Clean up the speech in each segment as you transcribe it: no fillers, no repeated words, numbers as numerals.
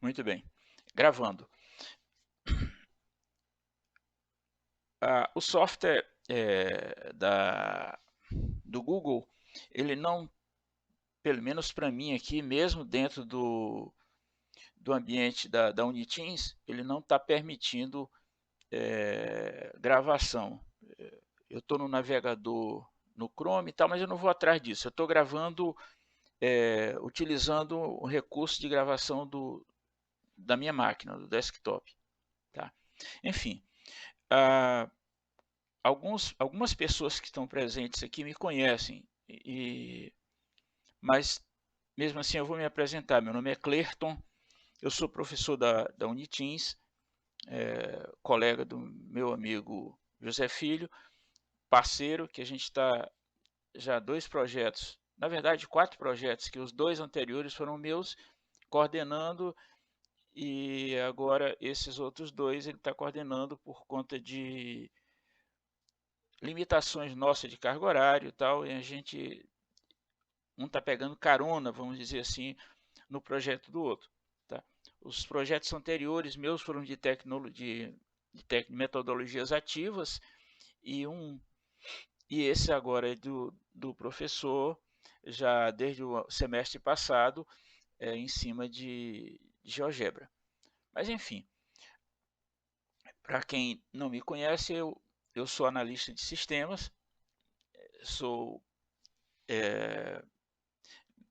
Muito bem. Gravando. O software do Google, ele não, pelo menos para mim aqui, mesmo dentro do ambiente da Uniteams, ele não está permitindo gravação. Eu estou no navegador no Chrome e tal, mas eu não vou atrás disso. Eu estou gravando utilizando o recurso de gravação da minha máquina, do desktop. Tá? Enfim, ah, algumas pessoas que estão presentes aqui me conhecem, mas mesmo assim eu vou me apresentar. Meu nome é Clerton, eu sou professor da Uniteams, colega do meu amigo José Filho, parceiro, que a gente está já 2 projetos, na verdade 4 projetos, que os 2 anteriores foram meus, coordenando, e agora esses outros 2 ele está coordenando por conta de limitações nossas de carga horária e tal, e a gente um está pegando carona, vamos dizer assim, no projeto do outro. Tá? Os projetos anteriores meus foram de metodologias ativas e esse agora é do professor, já desde o semestre passado, em cima de GeoGebra. Mas enfim, para quem não me conhece, eu sou analista de sistemas, sou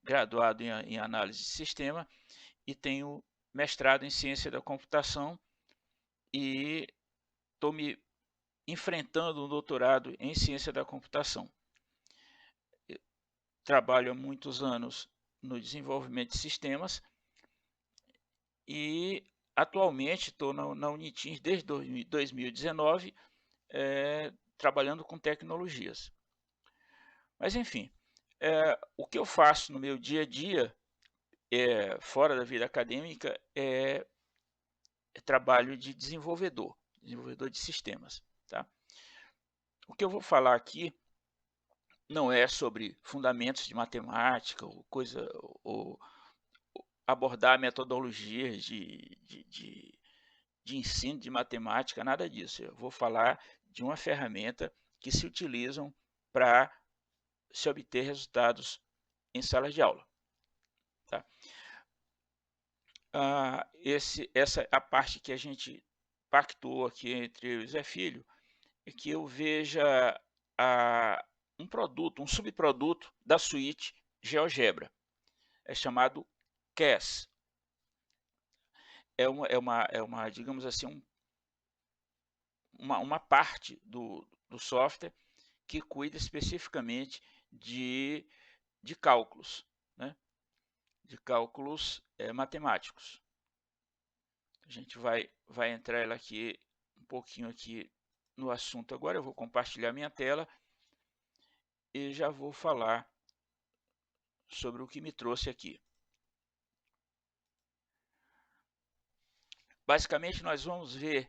graduado em análise de sistema e tenho mestrado em ciência da computação e estou me enfrentando um doutorado em ciência da computação. Eu trabalho há muitos anos no desenvolvimento de sistemas e atualmente estou na Uniteams desde 2019, trabalhando com tecnologias. Mas enfim, o que eu faço no meu dia a dia, fora da vida acadêmica, é trabalho de desenvolvedor de sistemas. Tá? O que eu vou falar aqui não é sobre fundamentos de matemática ou abordar metodologias de ensino de matemática, nada disso. Eu vou falar de uma ferramenta que se utilizam para se obter resultados em salas de aula. Tá? Essa a parte que a gente pactuou aqui entre eu e o Zé Filho, é que eu veja um produto, um subproduto da suíte GeoGebra. É chamado CAS. Digamos assim, uma parte do software que cuida especificamente de cálculos, né? De cálculos matemáticos. A gente vai entrar aqui um pouquinho aqui no assunto agora. Eu vou compartilhar minha tela e já vou falar sobre o que me trouxe aqui. Basicamente, nós vamos ver,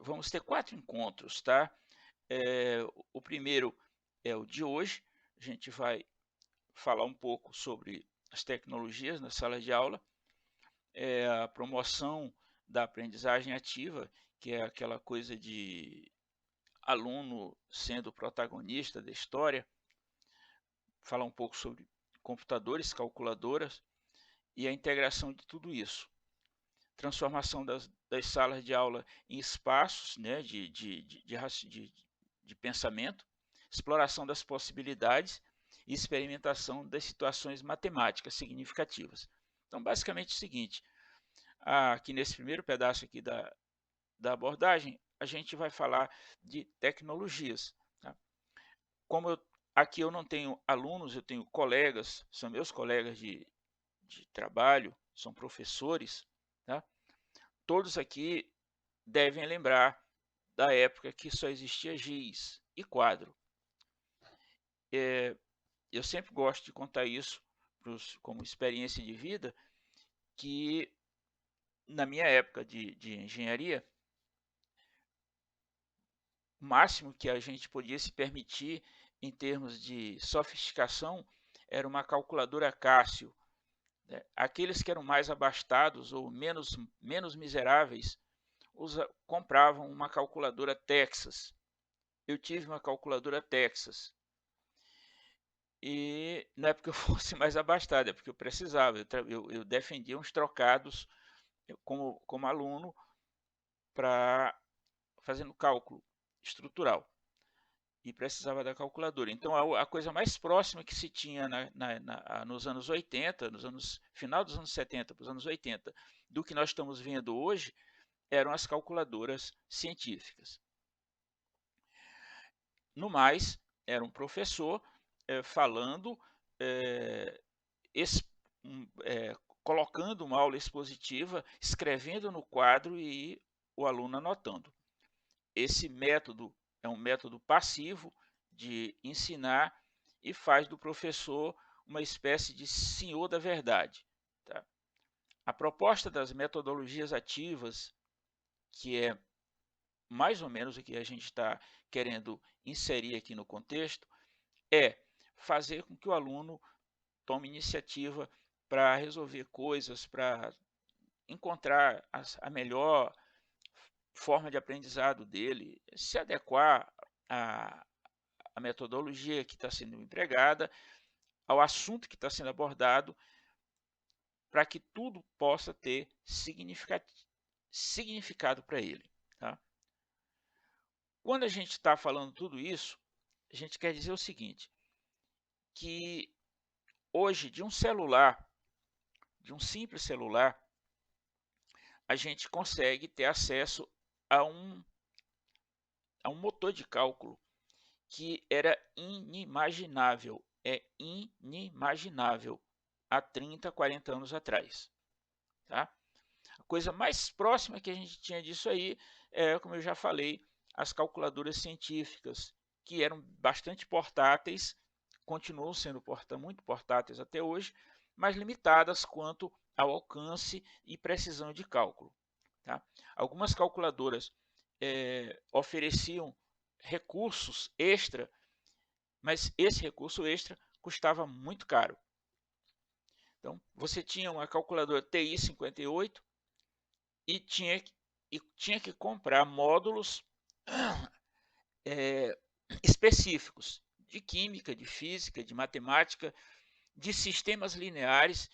vamos ter 4 encontros, tá? O primeiro é o de hoje. A gente vai falar um pouco sobre as tecnologias na sala de aula, a promoção da aprendizagem ativa, que é aquela coisa de aluno sendo protagonista da história, falar um pouco sobre computadores, calculadoras e a integração de tudo isso. Transformação das salas de aula em espaços, né, de pensamento, exploração das possibilidades e experimentação das situações matemáticas significativas. Então, basicamente é o seguinte, aqui nesse primeiro pedaço aqui da abordagem, a gente vai falar de tecnologias. Tá? Como aqui eu não tenho alunos, eu tenho colegas, são meus colegas de trabalho, são professores, tá? Todos aqui devem lembrar da época que só existia giz e quadro. Eu sempre gosto de contar isso como experiência de vida, que na minha época de engenharia, o máximo que a gente podia se permitir em termos de sofisticação era uma calculadora Cássio né? Aqueles que eram mais abastados ou menos miseráveis compravam uma calculadora Texas. Eu tive uma calculadora Texas. E não é porque eu fosse mais abastado, é porque eu precisava. Eu defendia uns trocados como aluno para fazendo cálculo estrutural e precisava da calculadora. Então a coisa mais próxima que se tinha nos anos 80, final dos anos 70 para os anos 80, do que nós estamos vendo hoje, eram as calculadoras científicas. No mais, era um professor falando, colocando uma aula expositiva, escrevendo no quadro e o aluno anotando. Esse método é um método passivo de ensinar e faz do professor uma espécie de senhor da verdade. Tá? A proposta das metodologias ativas, que é mais ou menos o que a gente está querendo inserir aqui no contexto, é fazer com que o aluno tome iniciativa para resolver coisas, para encontrar a melhor forma de aprendizado dele, se adequar à metodologia que está sendo empregada, ao assunto que está sendo abordado, para que tudo possa ter significado para ele. Tá? Quando a gente está falando tudo isso, a gente quer dizer o seguinte, que hoje de um simples celular, a gente consegue ter acesso a um motor de cálculo que era inimaginável, inimaginável há 30, 40 anos atrás. Tá? A coisa mais próxima que a gente tinha disso aí é, como eu já falei, as calculadoras científicas, que eram bastante portáteis, continuam sendo muito portáteis até hoje, mas limitadas quanto ao alcance e precisão de cálculo. Tá? Algumas calculadoras ofereciam recursos extra, mas esse recurso extra custava muito caro. Então, você tinha uma calculadora TI 58 e tinha que comprar módulos específicos de química, de física, de matemática, de sistemas lineares,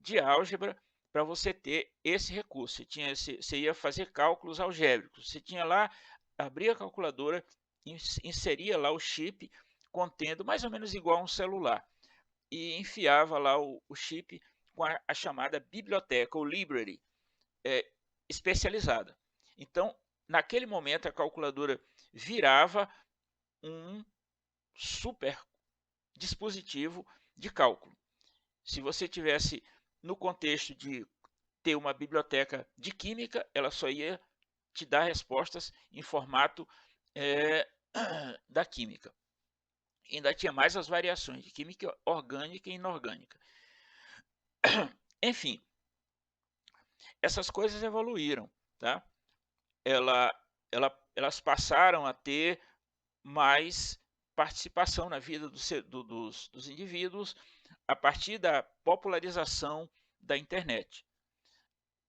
de álgebra, para você ter esse recurso. Você ia fazer cálculos algébricos. Você tinha lá, abria a calculadora, inseria lá o chip contendo mais ou menos igual a um celular e enfiava lá o chip com a chamada biblioteca ou library especializada. Então, naquele momento, a calculadora virava um super dispositivo de cálculo. Se você tivesse no contexto de ter uma biblioteca de química, ela só ia te dar respostas em formato da química. E ainda tinha mais as variações de química orgânica e inorgânica. Enfim, essas coisas evoluíram, tá? Elas passaram a ter mais participação na vida dos indivíduos a partir da popularização da internet.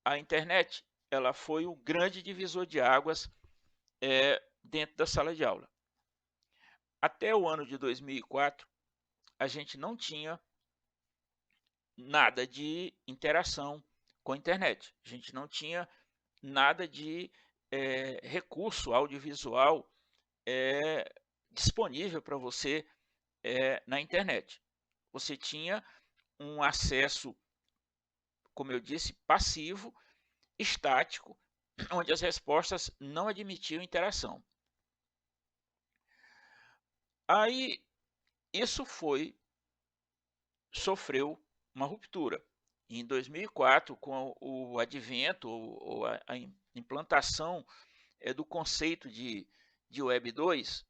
A internet ela foi o grande divisor de águas dentro da sala de aula. Até o ano de 2004, a gente não tinha nada de interação com a internet. A gente não tinha nada de recurso audiovisual disponível para você na internet. Você tinha um acesso, como eu disse, passivo, estático, onde as respostas não admitiam interação. Aí isso sofreu uma ruptura. Em 2004, com o advento ou a implantação do conceito de Web 2,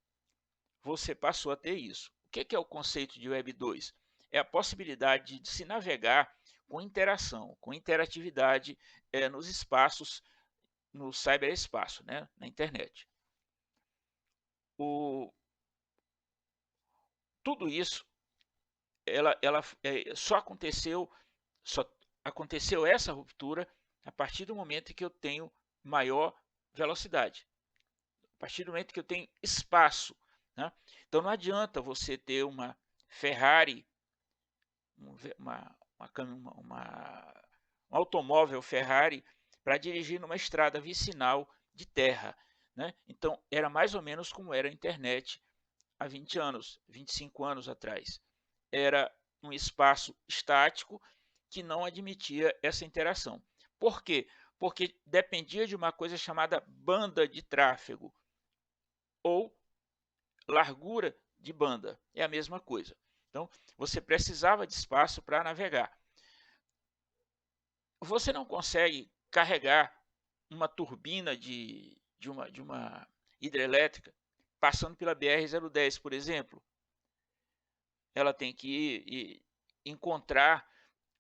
você passou a ter isso. O que é o conceito de Web 2? É a possibilidade de se navegar com interação, com interatividade nos espaços, no cyberespaço, né, na internet. Tudo isso só aconteceu só aconteceu essa ruptura a partir do momento em que eu tenho maior velocidade, a partir do momento que eu tenho espaço, né? Então não adianta você ter uma Ferrari, um automóvel Ferrari para dirigir numa estrada vicinal de terra, né? Então era mais ou menos como era a internet há 20 anos, 25 anos atrás. Era um espaço estático que não admitia essa interação. Por quê? Porque dependia de uma coisa chamada banda de tráfego ou largura de banda. É a mesma coisa. Então, você precisava de espaço para navegar. Você não consegue carregar uma turbina de uma hidrelétrica passando pela BR-010, por exemplo. Ela tem que encontrar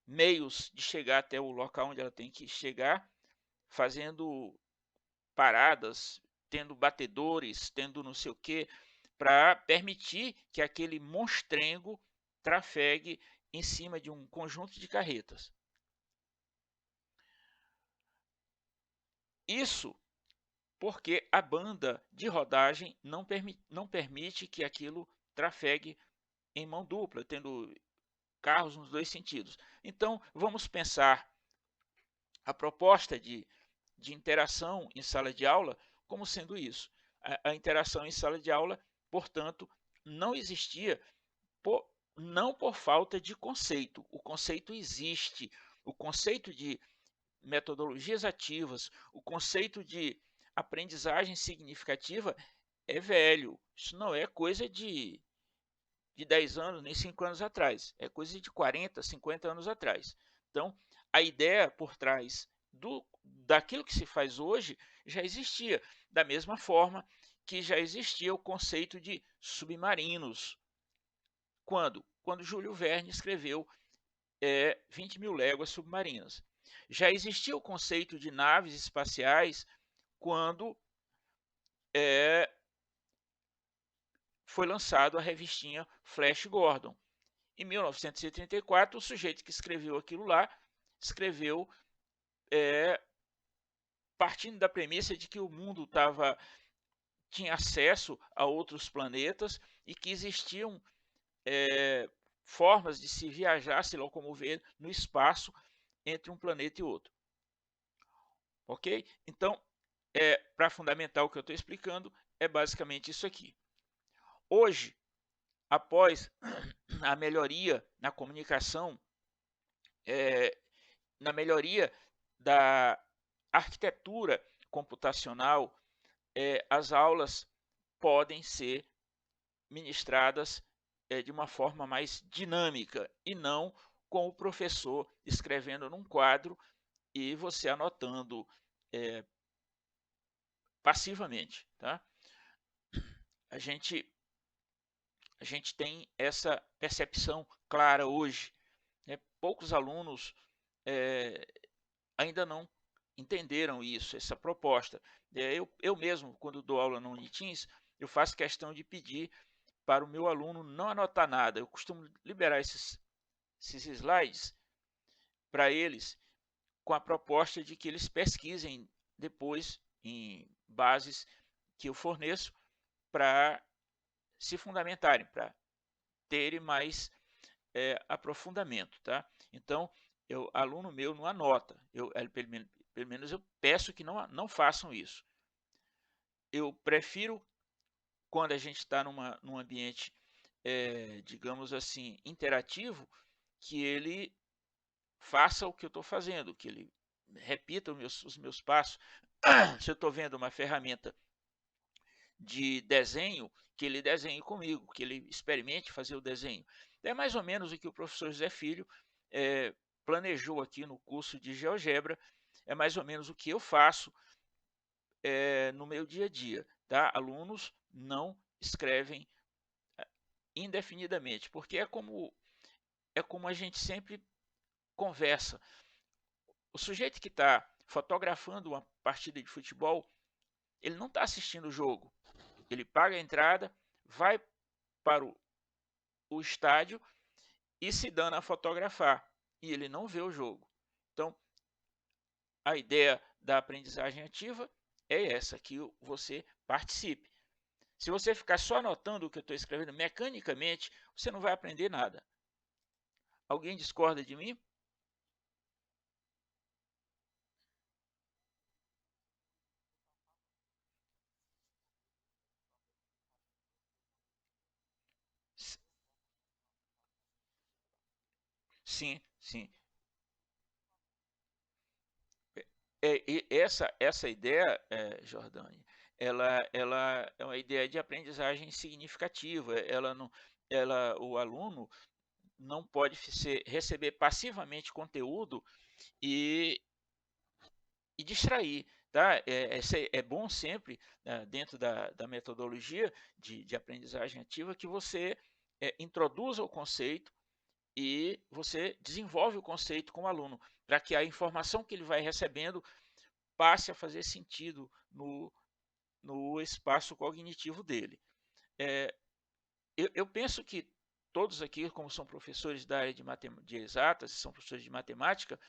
meios de chegar até o local onde ela tem que chegar, fazendo paradas, tendo batedores, tendo não sei o que, para permitir que aquele monstrengo trafegue em cima de um conjunto de carretas. Isso porque a banda de rodagem não permite que aquilo trafegue em mão dupla, tendo carros nos dois sentidos. Então, vamos pensar a proposta de interação em sala de aula como sendo isso. A interação em sala de aula, portanto, não existia não por falta de conceito. O conceito existe. O conceito de metodologias ativas, o conceito de aprendizagem significativa é velho. Isso não é coisa de 10 anos, nem 5 anos atrás. É coisa de 40, 50 anos atrás. Então, a ideia por trás daquilo que se faz hoje já existia. Da mesma forma que já existia o conceito de submarinos. Quando? Quando Júlio Verne escreveu 20 mil léguas submarinas. Já existia o conceito de naves espaciais quando foi lançado a revistinha Flash Gordon. Em 1934, o sujeito que escreveu aquilo lá escreveu partindo da premissa de que o mundo tinha acesso a outros planetas e que existiam formas de se viajar, se locomover no espaço entre um planeta e outro. Ok? Então, para fundamentar o que eu estou explicando, é basicamente isso aqui. Hoje, após a melhoria na comunicação, na melhoria da arquitetura computacional, as aulas podem ser ministradas de uma forma mais dinâmica e não com o professor escrevendo num quadro e você anotando passivamente. Tá? A gente tem essa percepção clara hoje. Né? Poucos alunos ainda não entenderam isso, essa proposta. Eu mesmo, quando dou aula no Uniteams, eu faço questão de pedir para o meu aluno não anotar nada. Eu costumo liberar esses slides para eles com a proposta de que eles pesquisem depois em bases que eu forneço para se fundamentarem, para terem mais aprofundamento. Tá? Então, aluno meu não anota. Pelo menos eu peço que não façam isso. Eu prefiro, quando a gente está num ambiente, digamos assim, interativo, que ele faça o que eu estou fazendo, que ele repita os meus passos. Se eu estou vendo uma ferramenta de desenho, que ele desenhe comigo, que ele experimente fazer o desenho. É mais ou menos o que o professor José Filho planejou aqui no curso de GeoGebra, é mais ou menos o que eu faço no meu dia a dia. Tá? Alunos não escrevem indefinidamente, porque é como a gente sempre conversa. O sujeito que está fotografando uma partida de futebol, ele não está assistindo o jogo. Ele paga a entrada, vai para o estádio e se dana a fotografar. e ele não vê o jogo. Então, a ideia da aprendizagem ativa é essa, que você participe. Se você ficar só anotando o que eu estou escrevendo mecanicamente, você não vai aprender nada. Alguém discorda de mim? Sim, sim. Essa ideia, Jordânia, ela é uma ideia de aprendizagem significativa. Ela não, o aluno não pode receber passivamente conteúdo e, e distrair. Tá? É bom sempre, dentro da metodologia de aprendizagem ativa, que você introduza o conceito e você desenvolve o conceito com o aluno, para que a informação que ele vai recebendo passe a fazer sentido no espaço cognitivo dele. É, eu penso que todos aqui, como são professores da área de exatas, são professores de matemática,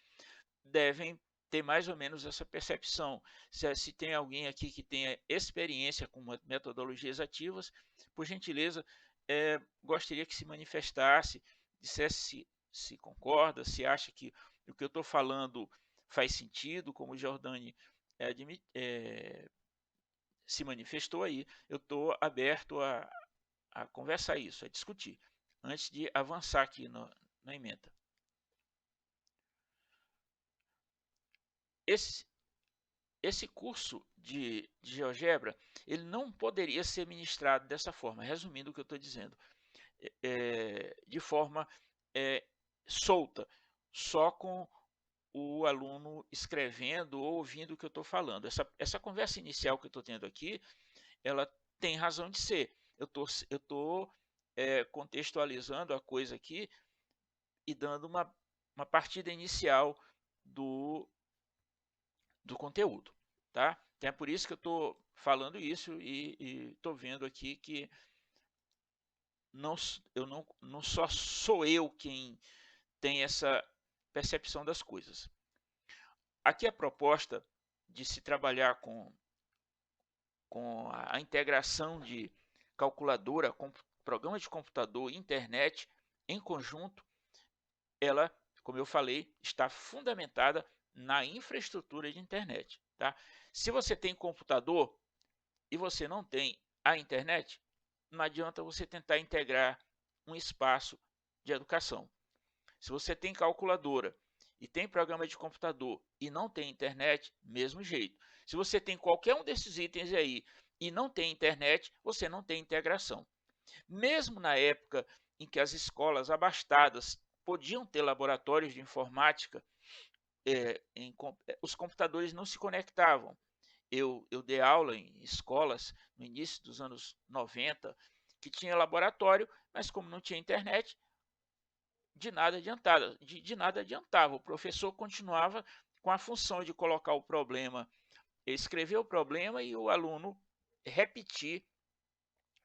devem ter mais ou menos essa percepção. Se tem alguém aqui que tenha experiência com metodologias ativas, por gentileza, gostaria que se manifestasse, dissesse se concorda, se acha que o que eu estou falando faz sentido, como o Jordani se manifestou aí. Eu estou aberto a conversar isso, a discutir, antes de avançar aqui na emenda. Esse, esse curso de GeoGebra, ele não poderia ser ministrado dessa forma, resumindo o que eu estou dizendo, de forma solta, só com o aluno escrevendo ou ouvindo o que eu estou falando. Essa conversa inicial que eu estou tendo aqui, ela tem razão de ser. Eu tô contextualizando a coisa aqui e dando uma partida inicial do conteúdo, tá? Então é por isso que eu estou falando isso e estou vendo aqui que não só sou eu quem tem essa percepção das coisas. Aqui a proposta de se trabalhar com a integração de calculadora, com programa de computador e internet em conjunto, ela, como eu falei, está fundamentada na infraestrutura de internet. Tá? Se você tem computador e você não tem a internet, não adianta você tentar integrar um espaço de educação. Se você tem calculadora e tem programa de computador e não tem internet, mesmo jeito. Se você tem qualquer um desses itens aí e não tem internet, você não tem integração. Mesmo na época em que as escolas abastadas podiam ter laboratórios de informática, os computadores não se conectavam. Eu dei aula em escolas no início dos anos 90 que tinha laboratório, mas como não tinha internet, de nada adiantava. O professor continuava com a função de colocar o problema, escrever o problema e o aluno repetir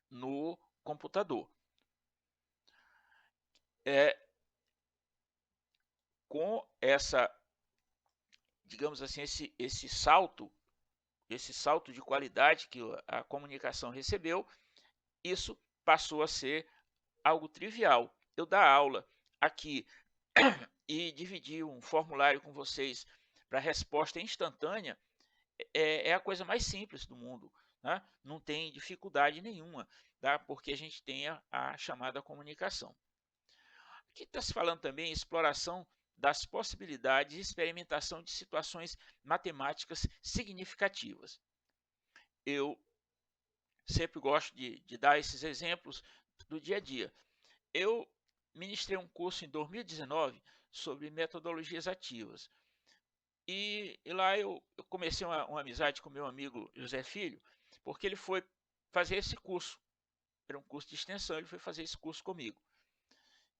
no computador. Com essa, digamos assim, esse salto de qualidade que a comunicação recebeu, isso passou a ser algo trivial. Eu dar aula aqui e dividir um formulário com vocês para resposta instantânea é a coisa mais simples do mundo. Né? Não tem dificuldade nenhuma, tá? Porque a gente tem a chamada comunicação. Aqui está se falando também em exploração das possibilidades de experimentação de situações matemáticas significativas. Eu sempre gosto de dar esses exemplos do dia a dia. Eu ministrei um curso em 2019 sobre metodologias ativas. E lá eu comecei uma amizade com meu amigo José Filho, porque ele foi fazer esse curso. Era um curso de extensão, ele foi fazer esse curso comigo.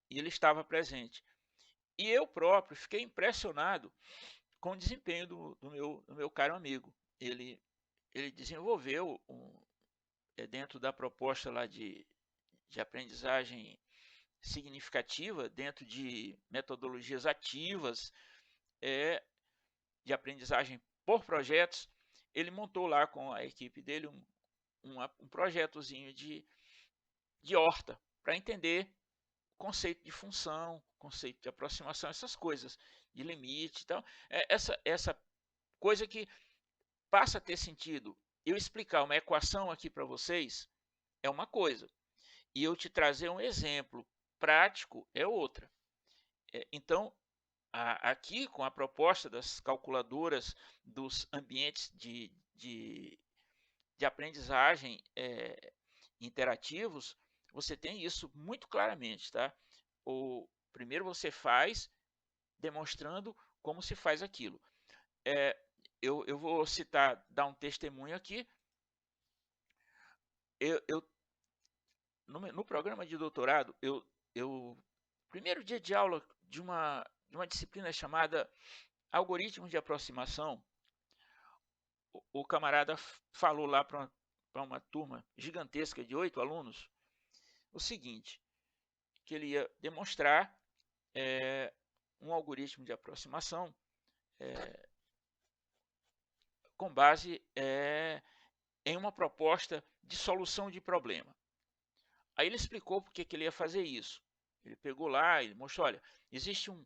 E ele estava presente. E eu próprio fiquei impressionado com o desempenho do meu caro amigo. Ele desenvolveu, dentro da proposta lá de aprendizagem significativa dentro de metodologias ativas de aprendizagem por projetos. Ele montou lá com a equipe dele um projetozinho de horta para entender conceito de função, conceito de aproximação, essas coisas, de limite. Então, essa coisa que passa a ter sentido. Eu explicar uma equação aqui para vocês é uma coisa, e eu te trazer um exemplo prático é outra. Então, aqui com a proposta das calculadoras dos ambientes de aprendizagem interativos, você tem isso muito claramente, tá? Primeiro você faz demonstrando como se faz aquilo. Eu vou dar um testemunho aqui. No programa de doutorado, primeiro dia de aula de uma disciplina chamada algoritmos de aproximação, o camarada falou lá para uma turma gigantesca de 8 alunos o seguinte, que ele ia demonstrar um algoritmo de aproximação com base em uma proposta de solução de problema. Aí ele explicou por que ele ia fazer isso. Ele pegou lá, ele mostrou, olha, existe um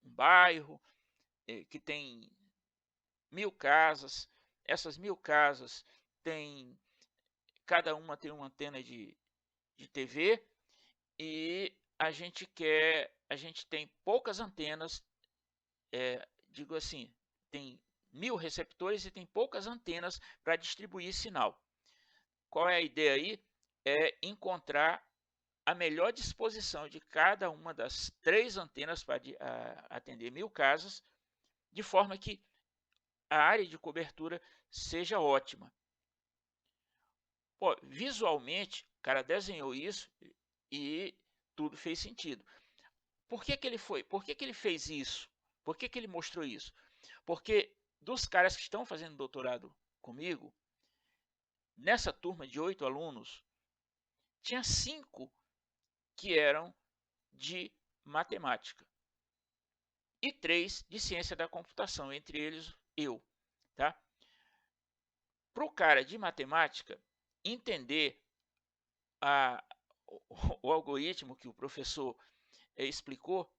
bairro que tem 1000 casas, essas 1000 casas cada uma tem uma antena de TV e a gente tem poucas antenas, digo assim, tem 1000 receptores e tem poucas antenas para distribuir sinal. Qual é a ideia aí? É encontrar a melhor disposição de cada uma das 3 antenas para atender 1000 casas, de forma que a área de cobertura seja ótima. Pô, visualmente, o cara desenhou isso e tudo fez sentido. Por que ele fez isso? Por que ele mostrou isso? Porque dos caras que estão fazendo doutorado comigo, nessa turma de 8 alunos, tinha 5 que eram de matemática e 3 de ciência da computação, entre eles eu. Tá? Para o cara de matemática entender o algoritmo que o professor explicou,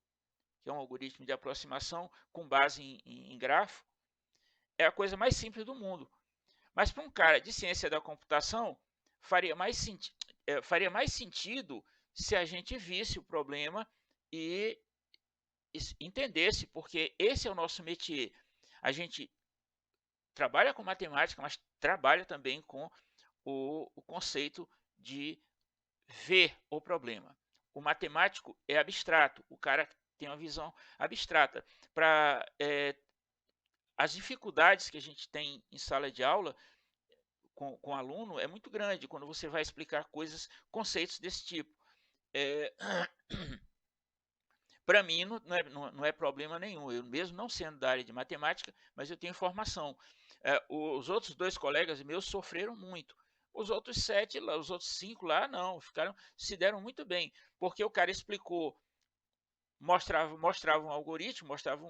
que é um algoritmo de aproximação com base em grafo, é a coisa mais simples do mundo. Mas para um cara de ciência da computação, faria mais sentido se a gente visse o problema e entendesse, porque esse é o nosso métier. A gente trabalha com matemática, mas trabalha também com o conceito de ver o problema. O matemático é abstrato, o cara tem uma visão abstrata. Para as dificuldades que a gente tem em sala de aula com aluno é muito grande quando você vai explicar conceitos desse tipo. Para mim não é problema nenhum, eu mesmo não sendo da área de matemática, mas eu tenho formação. Os outros 2 colegas meus sofreram muito. Os outros 7 lá, os outros 5 lá não, se deram muito bem, porque o cara explicou, mostrava um algoritmo, mostrava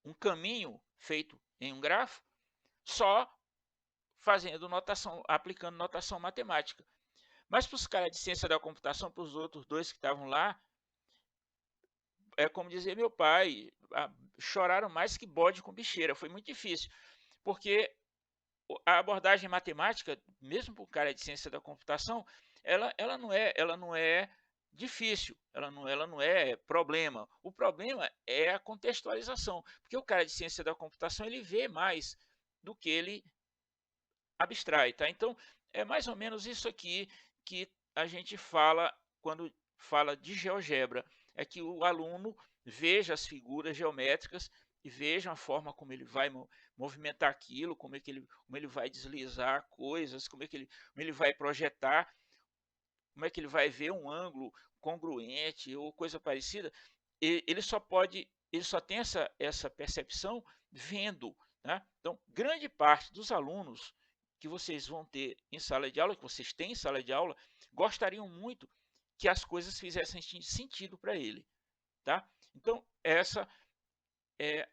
um caminho feito em um grafo, só fazendo aplicando notação matemática. Mas para os caras de ciência da computação, para os outros 2 que estavam lá, é como dizia meu pai, choraram mais que bode com bicheira. Foi muito difícil, porque a abordagem matemática, mesmo para o cara de ciência da computação, ela não é difícil, ela não é problema. O problema é a contextualização, porque o cara de ciência da computação ele vê mais do que ele abstrai, tá? Então é mais ou menos isso aqui que a gente fala quando fala de GeoGebra, é que o aluno veja as figuras geométricas e veja a forma como ele vai movimentar aquilo, como ele vai deslizar coisas, como ele vai projetar, como é que ele vai ver um ângulo congruente ou coisa parecida. Ele só tem essa percepção vendo, né? Então, grande parte dos alunos que vocês vão ter em sala de aula, que vocês têm em sala de aula, gostariam muito que as coisas fizessem sentido para ele, tá? Então, essa é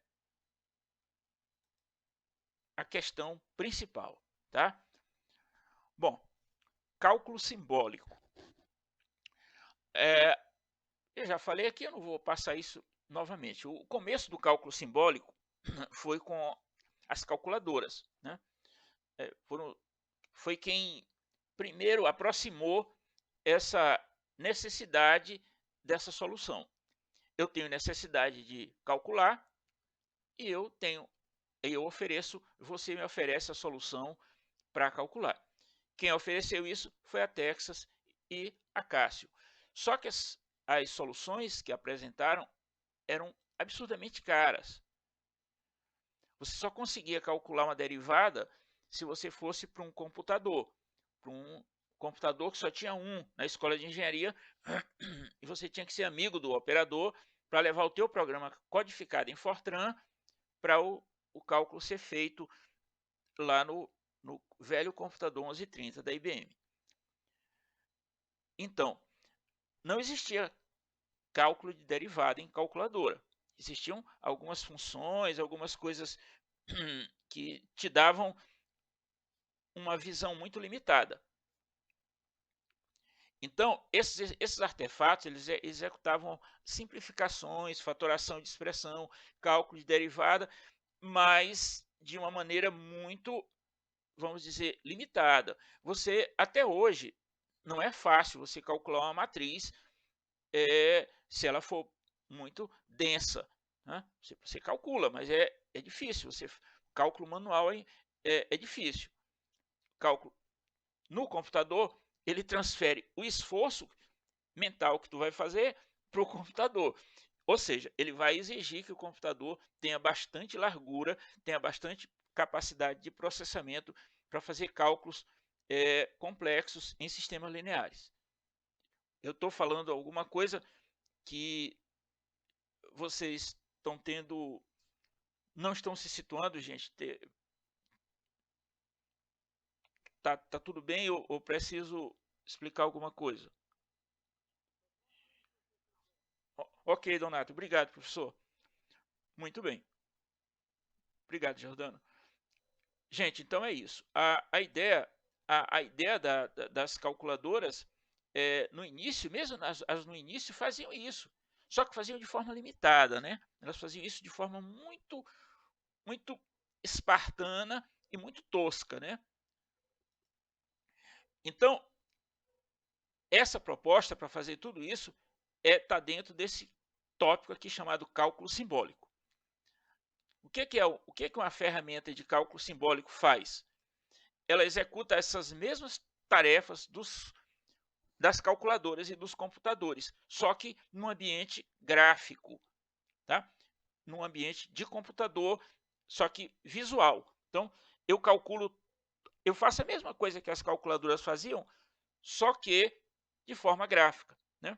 a questão principal, tá? Bom, cálculo simbólico. Eu já falei aqui, eu não vou passar isso novamente. O começo do cálculo simbólico foi com as calculadoras, né? Foi quem primeiro aproximou essa necessidade dessa solução. Eu tenho necessidade de calcular e eu ofereço, você me oferece a solução para calcular. Quem ofereceu isso foi a Texas e a Cássio. Só que as soluções que apresentaram eram absurdamente caras. Você só conseguia calcular uma derivada se você fosse para um computador que só tinha um na escola de engenharia, e você tinha que ser amigo do operador para levar o teu programa codificado em Fortran para o cálculo ser feito lá no velho computador 1130 da IBM. Então, não existia cálculo de derivada em calculadora. Existiam algumas funções, algumas coisas que te davam uma visão muito limitada. Então, esses artefatos, eles executavam simplificações, fatoração de expressão, cálculo de derivada, mas de uma maneira muito, vamos dizer, limitada. Você, até hoje, não é fácil você calcular uma matriz se ela for muito densa, né? Você calcula, mas é difícil. Cálculo manual é difícil. Cálculo no computador, ele transfere o esforço mental que tu vai fazer para o computador. Ou seja, ele vai exigir que o computador tenha bastante largura, tenha bastante capacidade de processamento para fazer cálculos complexos em sistemas lineares. Eu estou falando alguma coisa que vocês estão tendo, não estão se situando, gente. Tá tudo bem ou preciso explicar alguma coisa? Ok, Donato. Obrigado, professor. Muito bem. Obrigado, Jordano. Gente, então é isso. A ideia das calculadoras, no início, mesmo as no início faziam isso, só que faziam de forma limitada, né? Elas faziam isso de forma muito, muito espartana e muito tosca, né? Então, essa proposta para fazer tudo isso está dentro desse tópico aqui chamado cálculo simbólico. O que uma ferramenta de cálculo simbólico faz? Ela executa essas mesmas tarefas das calculadoras e dos computadores, só que num ambiente gráfico, tá? Num ambiente de computador, só que visual. Então, eu faço a mesma coisa que as calculadoras faziam, só que de forma gráfica, né?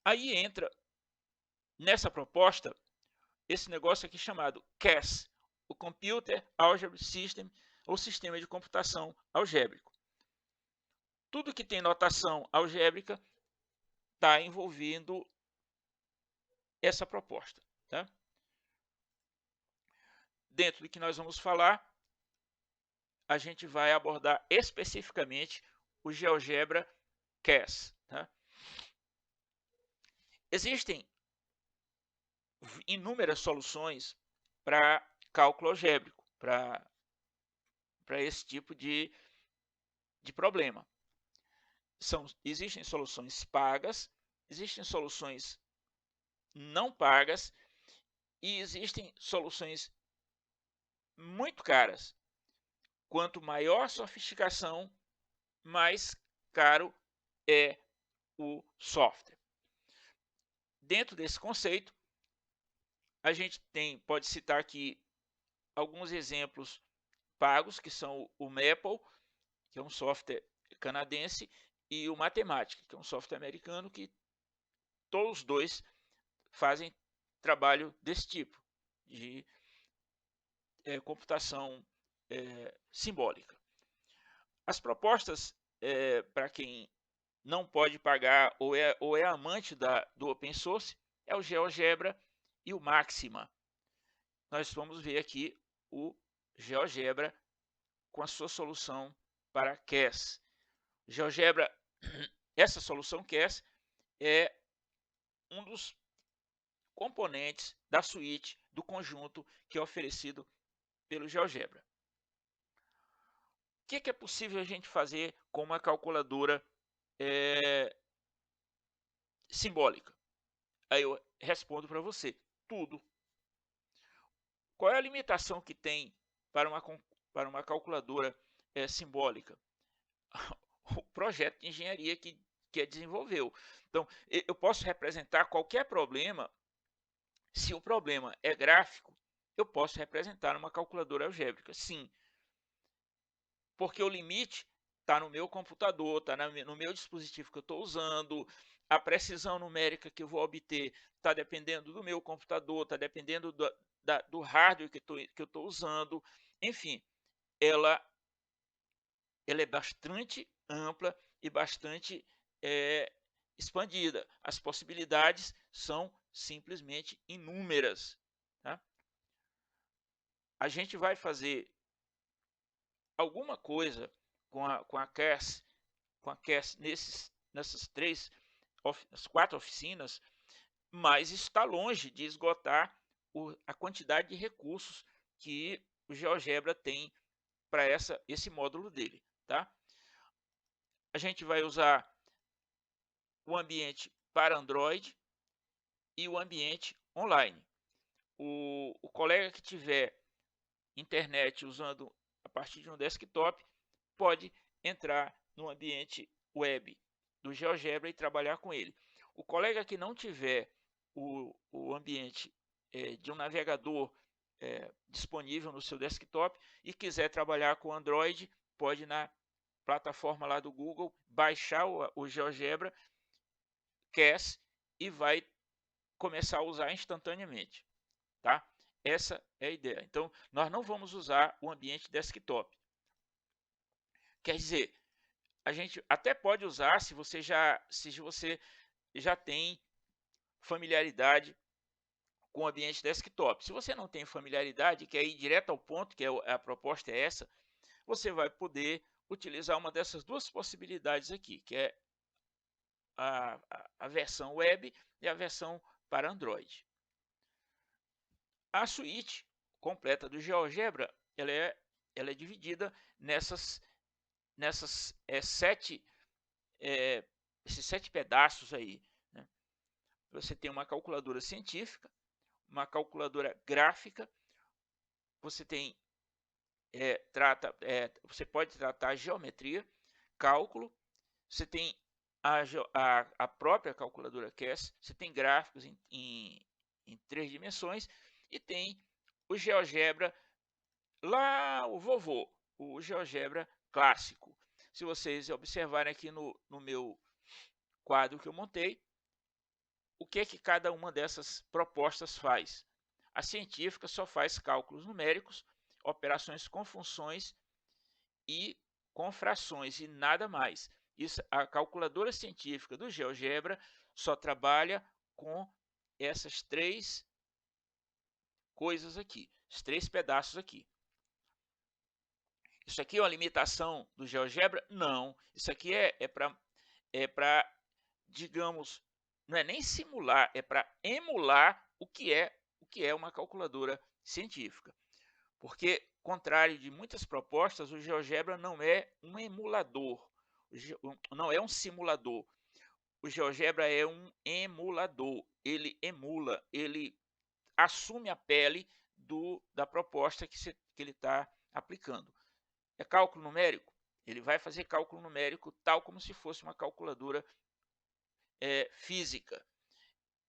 Aí entra nessa proposta esse negócio aqui chamado CAS, o Computer Algebra System, ou Sistema de Computação Algébrico. Tudo que tem notação algébrica está envolvendo essa proposta. Tá? Dentro do que nós vamos falar, a gente vai abordar especificamente o GeoGebra CAS. Tá? Existem inúmeras soluções para cálculo algébrico, para esse tipo de problema. Existem soluções pagas, existem soluções não pagas e existem soluções muito caras. Quanto maior a sofisticação, mais caro é o software. Dentro desse conceito, a gente pode citar aqui alguns exemplos pagos, que são o Maple, que é um software canadense, e o Mathematica, que é um software americano, que todos os dois fazem trabalho desse tipo, de computação simbólica. As propostas, para quem não pode pagar ou é amante do open source, é o GeoGebra e o Maxima. Nós vamos ver aqui o GeoGebra com a sua solução para CAS. GeoGebra, essa solução CAS é um dos componentes da suíte, do conjunto que é oferecido pelo GeoGebra. O que é possível a gente fazer com uma calculadora simbólica? Aí eu respondo para você, tudo. Qual é a limitação que tem para uma calculadora simbólica? O projeto de engenharia que desenvolveu. Então, eu posso representar qualquer problema. Se o problema é gráfico, eu posso representar numa calculadora algébrica, sim. Porque o limite está no meu computador, está no meu dispositivo que eu estou usando, a precisão numérica que eu vou obter está dependendo do meu computador, está dependendo do hardware que eu estou usando. Enfim, ela é bastante ampla e bastante expandida. As possibilidades são simplesmente inúmeras. Tá? A gente vai fazer alguma coisa com a CAS, nessas as 4 oficinas, mas está longe de esgotar a quantidade de recursos que o GeoGebra tem para esse módulo dele. Tá? A gente vai usar o ambiente para Android e o ambiente online. O colega que tiver internet usando a partir de um desktop pode entrar no ambiente web do GeoGebra e trabalhar com ele. O colega que não tiver o ambiente de um navegador disponível no seu desktop e quiser trabalhar com Android, pode na plataforma lá do Google baixar o GeoGebra CAS e vai começar a usar instantaneamente. Tá? Essa é a ideia. Então, nós não vamos usar o ambiente desktop. Quer dizer, a gente até pode usar se você já tem familiaridade com o ambiente desktop. Se você não tem familiaridade, quer ir direto ao ponto, que a proposta é essa, você vai poder utilizar uma dessas duas possibilidades aqui, que é a versão web e a versão para Android. A suíte completa do GeoGebra ela é dividida nesses 7 pedaços aí. Né? Você tem uma calculadora científica, uma calculadora gráfica, você tem você pode tratar geometria, cálculo, você tem a própria calculadora CAS, você tem gráficos em 3 dimensões e tem o GeoGebra lá, o vovô, o GeoGebra clássico. Se vocês observarem aqui no meu quadro que eu montei, o que cada uma dessas propostas faz? A científica só faz cálculos numéricos, operações com funções e com frações e nada mais. Isso, a calculadora científica do GeoGebra só trabalha com essas 3 coisas aqui, os 3 pedaços aqui. Isso aqui é uma limitação do GeoGebra? Não. Isso aqui é para, digamos, não é nem simular, é para emular o que é uma calculadora científica. Porque, contrário de muitas propostas, o GeoGebra não é um emulador, não é um simulador. O GeoGebra é um emulador, ele emula, ele assume a pele da proposta que ele está aplicando. É cálculo numérico? Ele vai fazer cálculo numérico tal como se fosse uma calculadora física.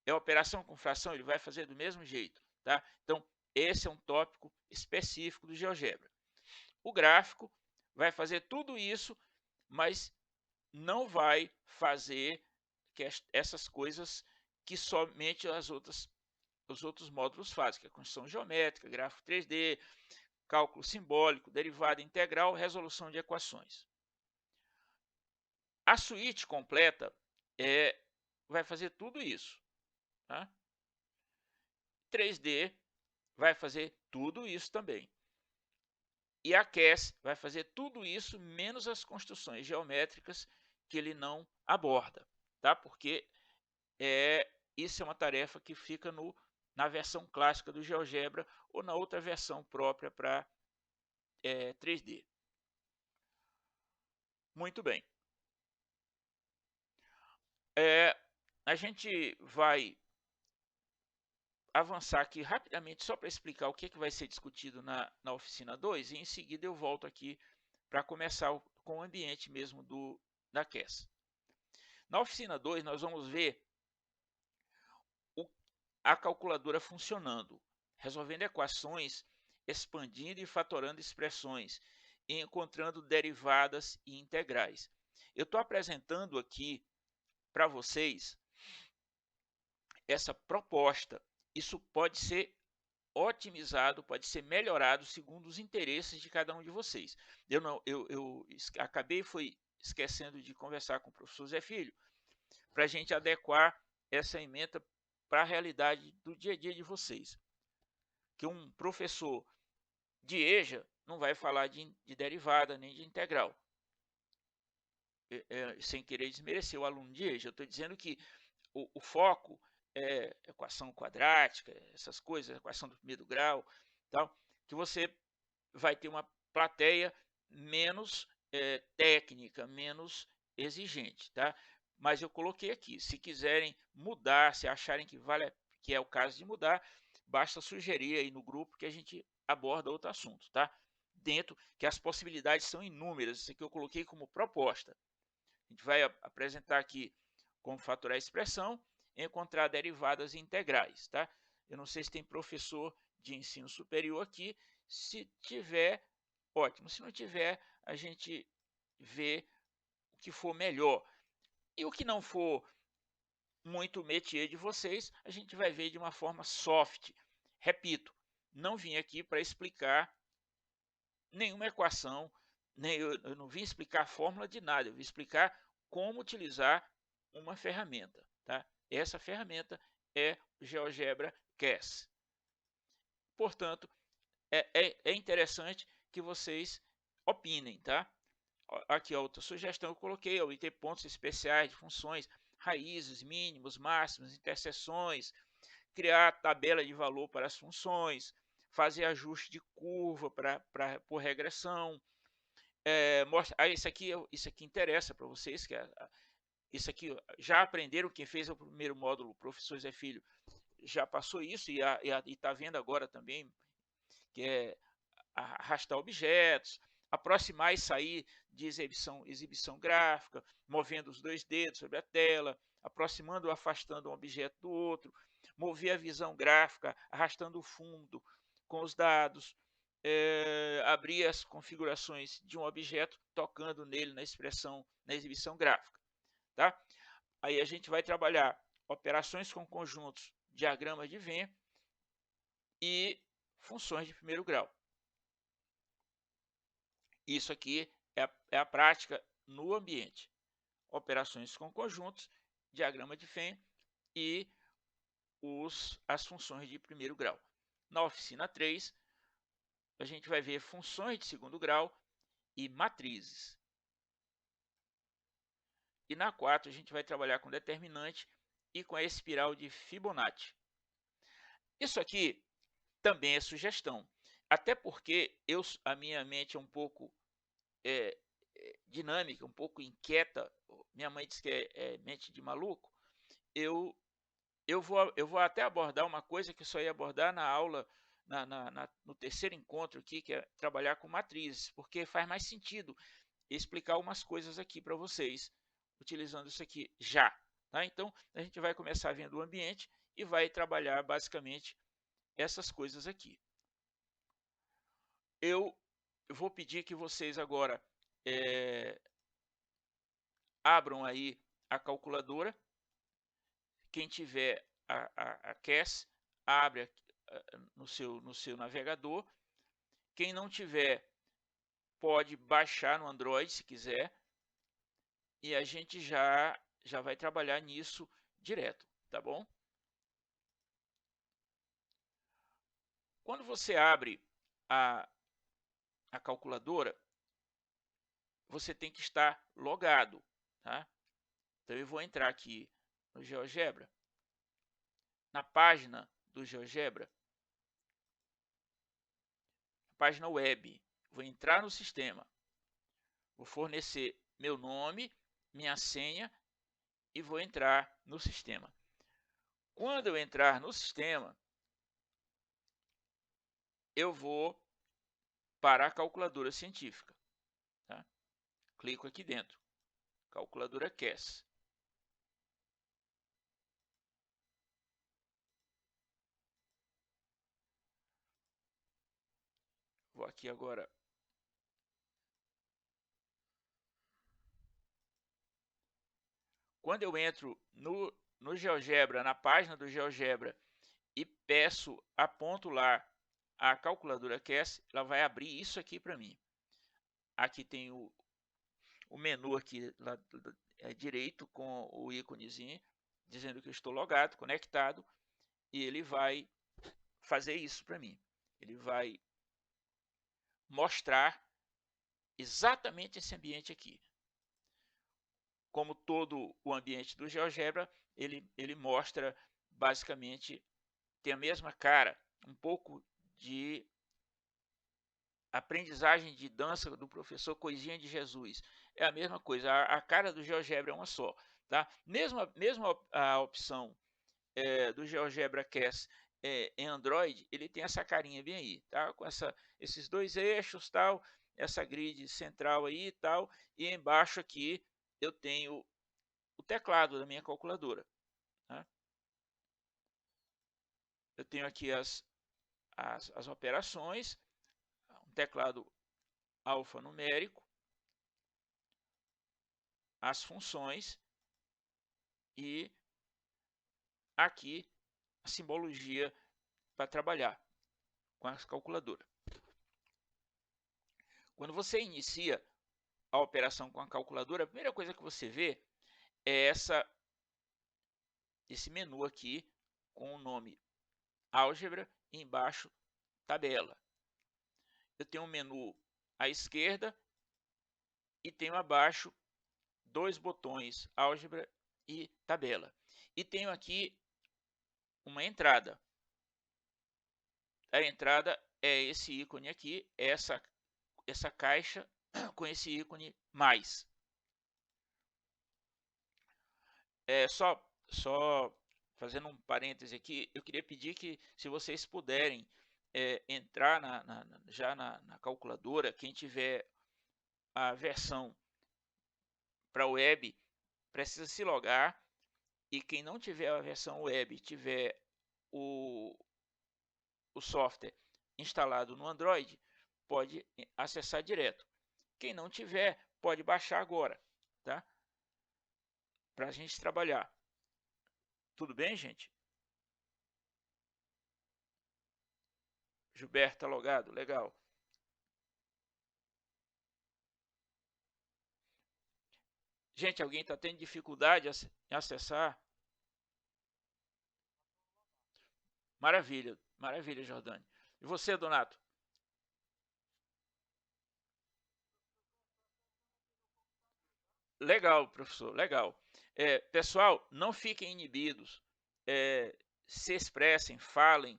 É operação com fração? Ele vai fazer do mesmo jeito. Tá? Então, esse é um tópico específico do GeoGebra. O gráfico vai fazer tudo isso, mas não vai fazer essas coisas que somente os outros módulos fazem, que é a construção geométrica, gráfico 3D, cálculo simbólico, derivada integral, resolução de equações. A suíte completa vai fazer tudo isso, tá? 3D vai fazer tudo isso também. E a CAS vai fazer tudo isso menos as construções geométricas que ele não aborda, tá? Porque isso é uma tarefa que fica na versão clássica do GeoGebra ou na outra versão própria para 3D. Muito bem. A gente vai avançar aqui rapidamente só para explicar o que vai ser discutido na oficina 2 e em seguida eu volto aqui para começar com o ambiente mesmo da CAS. Na oficina 2 nós vamos ver a calculadora funcionando, resolvendo equações, expandindo e fatorando expressões, e encontrando derivadas e integrais. Eu estou apresentando aqui para vocês essa proposta. Isso pode ser otimizado, pode ser melhorado segundo os interesses de cada um de vocês. Eu acabei esquecendo de conversar com o professor Zé Filho para a gente adequar essa ementa para a realidade do dia a dia de vocês. Que um professor de EJA não vai falar de derivada nem de integral. Sem querer desmerecer o aluno de EJA, eu estou dizendo que o foco é equação quadrática, essas coisas, equação do primeiro grau, tal, que você vai ter uma plateia menos técnica, menos exigente, tá? Mas eu coloquei aqui, se quiserem mudar, se acharem que é o caso de mudar, basta sugerir aí no grupo que a gente aborda outro assunto, tá? Dentro que as possibilidades são inúmeras, isso aqui eu coloquei como proposta. A gente vai apresentar aqui como fatorar a expressão, encontrar derivadas integrais, tá? Eu não sei se tem professor de ensino superior aqui, se tiver, ótimo, se não tiver, a gente vê o que for melhor. E o que não for muito métier de vocês, a gente vai ver de uma forma soft. Repito, não vim aqui para explicar nenhuma equação, eu não vim explicar a fórmula de nada, eu vim explicar como utilizar uma ferramenta, tá? Essa ferramenta é o GeoGebra CAS. Portanto, é interessante que vocês opinem, tá? Aqui a outra sugestão eu coloquei, ter pontos especiais de funções, raízes, mínimos, máximos, interseções, criar tabela de valor para as funções, fazer ajuste de curva por regressão. Isso aqui interessa para vocês, isso aqui já aprenderam, quem fez o primeiro módulo, o professor Zé Filho, já passou isso e está vendo agora também, que é arrastar objetos, aproximar e sair de exibição gráfica, movendo os dois dedos sobre a tela, aproximando ou afastando um objeto do outro, mover a visão gráfica, arrastando o fundo com os dados, abrir as configurações de um objeto, tocando nele na exibição gráfica. Tá? Aí a gente vai trabalhar operações com conjuntos, diagramas de Venn e funções de primeiro grau. Isso aqui é a prática no ambiente. Operações com conjuntos, diagrama de Venn e as funções de primeiro grau. Na oficina 3, a gente vai ver funções de segundo grau e matrizes. E na 4, a gente vai trabalhar com determinante e com a espiral de Fibonacci. Isso aqui também é sugestão, até porque a minha mente é um pouco dinâmica, um pouco inquieta. Minha mãe diz que é mente de maluco. Eu vou até abordar uma coisa que eu só ia abordar na aula, no terceiro encontro aqui, que é trabalhar com matrizes, porque faz mais sentido explicar umas coisas aqui para vocês, utilizando isso aqui já. Tá? Então, a gente vai começar vendo o ambiente e vai trabalhar basicamente essas coisas aqui. Eu vou pedir que vocês agora abram aí a calculadora. Quem tiver a CAS, abre no seu navegador. Quem não tiver, pode baixar no Android, se quiser. e a gente já vai trabalhar nisso direto, tá bom? Quando você abre a calculadora, você tem que estar logado, tá? Então eu vou entrar aqui no GeoGebra, na página do GeoGebra, página web, vou entrar no sistema, vou fornecer meu nome, minha senha e vou entrar no sistema. Quando eu entrar no sistema, eu vou para a calculadora científica, tá? Clico aqui dentro, calculadora CAS. Vou aqui agora. Quando eu entro no GeoGebra, na página do GeoGebra, e peço, aponto lá a calculadora CAS, ela vai abrir isso aqui para mim. Aqui tem o menu aqui lá direito com o íconezinho, dizendo que eu estou logado, conectado, e ele vai fazer isso para mim. Ele vai mostrar exatamente esse ambiente aqui. Como todo o ambiente do GeoGebra, ele mostra basicamente, tem a mesma cara, um pouco de aprendizagem de dança do professor Coisinha de Jesus. É a mesma coisa, a cara do GeoGebra é uma só. Tá? Mesmo a opção do GeoGebra CAS em Android, ele tem essa carinha bem aí, tá? Com esses dois eixos, tal, essa grid central aí, tal, e embaixo aqui eu tenho o teclado da minha calculadora. Tá? Eu tenho aqui as operações, um teclado alfanumérico, as funções e aqui a simbologia para trabalhar com a calculadora. Quando você inicia a operação com a calculadora, a primeira coisa que você vê é esse menu aqui com o nome álgebra e embaixo tabela. Eu tenho um menu à esquerda e tenho abaixo dois botões álgebra e tabela. E tenho aqui uma entrada. A entrada é esse ícone aqui, essa caixa com esse ícone mais. Só fazendo um parêntese aqui, eu queria pedir que, se vocês puderem entrar já na calculadora, quem tiver a versão para web, precisa se logar, e quem não tiver a versão web, tiver o software instalado no Android, pode acessar direto. Quem não tiver, pode baixar agora, tá? Para a gente trabalhar. Tudo bem, gente? Gilberto está logado? Legal. Gente, alguém está tendo dificuldade em acessar? Maravilha, maravilha, Jordânia. E você, Donato? Legal, professor, legal. Pessoal, não fiquem inibidos. Se expressem, falem.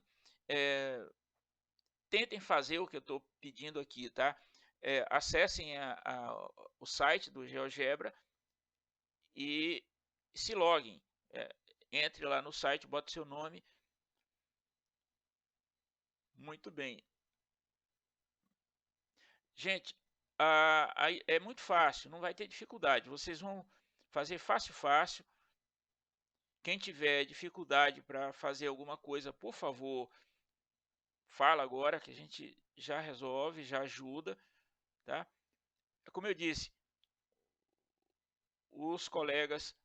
Tentem fazer o que eu estou pedindo aqui, tá? Acessem o site do GeoGebra e se loguem. Entre lá no site, bote seu nome. Muito bem. Gente, é muito fácil, não vai ter dificuldade. Vocês vão fazer fácil, fácil. Quem tiver dificuldade para fazer alguma coisa, por favor, fala agora que a gente já resolve, já ajuda, tá? Como eu disse, os colegas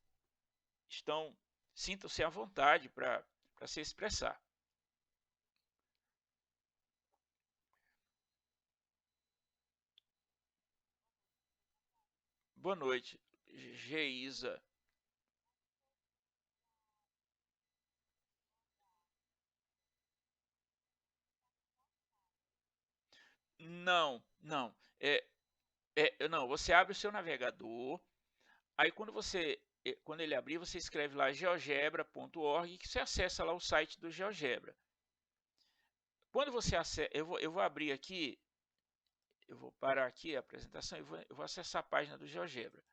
sintam-se à vontade para se expressar. Boa noite, Geisa. Não, não. Não, você abre o seu navegador, aí quando ele abrir, você escreve lá geogebra.org, que você acessa lá o site do GeoGebra. Quando você acessa, eu vou abrir aqui, eu vou parar aqui a apresentação e eu vou acessar a página do GeoGebra.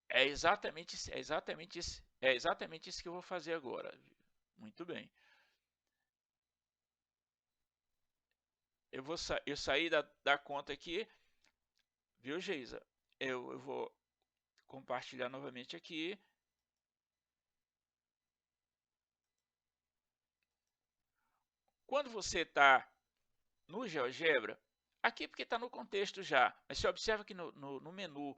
É exatamente isso que eu vou fazer agora. Muito bem. Eu saí da conta aqui, viu, Geisa? Eu vou compartilhar novamente aqui. Quando você está no GeoGebra, aqui porque está no contexto já, mas você observa que no menu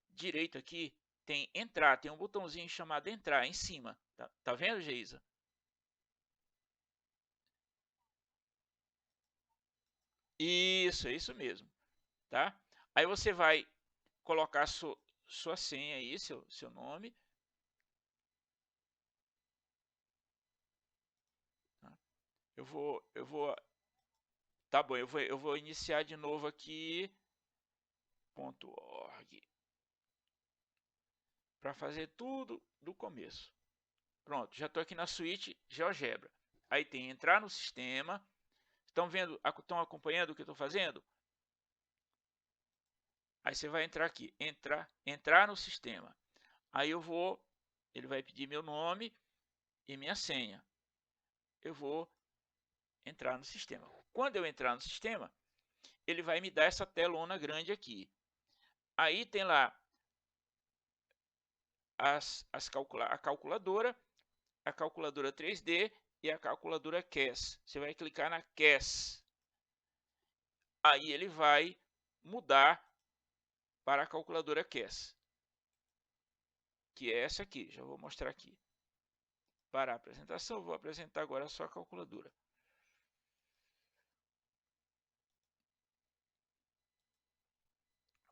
direito aqui tem entrar, tem um botãozinho chamado entrar em cima. Tá vendo, Geisa? Isso, é isso mesmo, tá? Aí você vai colocar sua senha aí, seu nome. Tá? Tá bom, eu vou iniciar de novo aqui, .org, para fazer tudo do começo. Pronto, já estou aqui na suíte GeoGebra. Aí tem entrar no sistema. Estão vendo, estão acompanhando o que eu estou fazendo? Aí você vai entrar aqui, entrar no sistema. Aí ele vai pedir meu nome e minha senha. Eu vou entrar no sistema. Quando eu entrar no sistema, ele vai me dar essa telona grande aqui. Aí tem lá a calculadora 3D e a calculadora CAS. Você vai clicar na CAS. Aí ele vai mudar para a calculadora CAS, que é essa aqui. Já vou mostrar aqui. Para a apresentação, vou apresentar agora só a calculadora.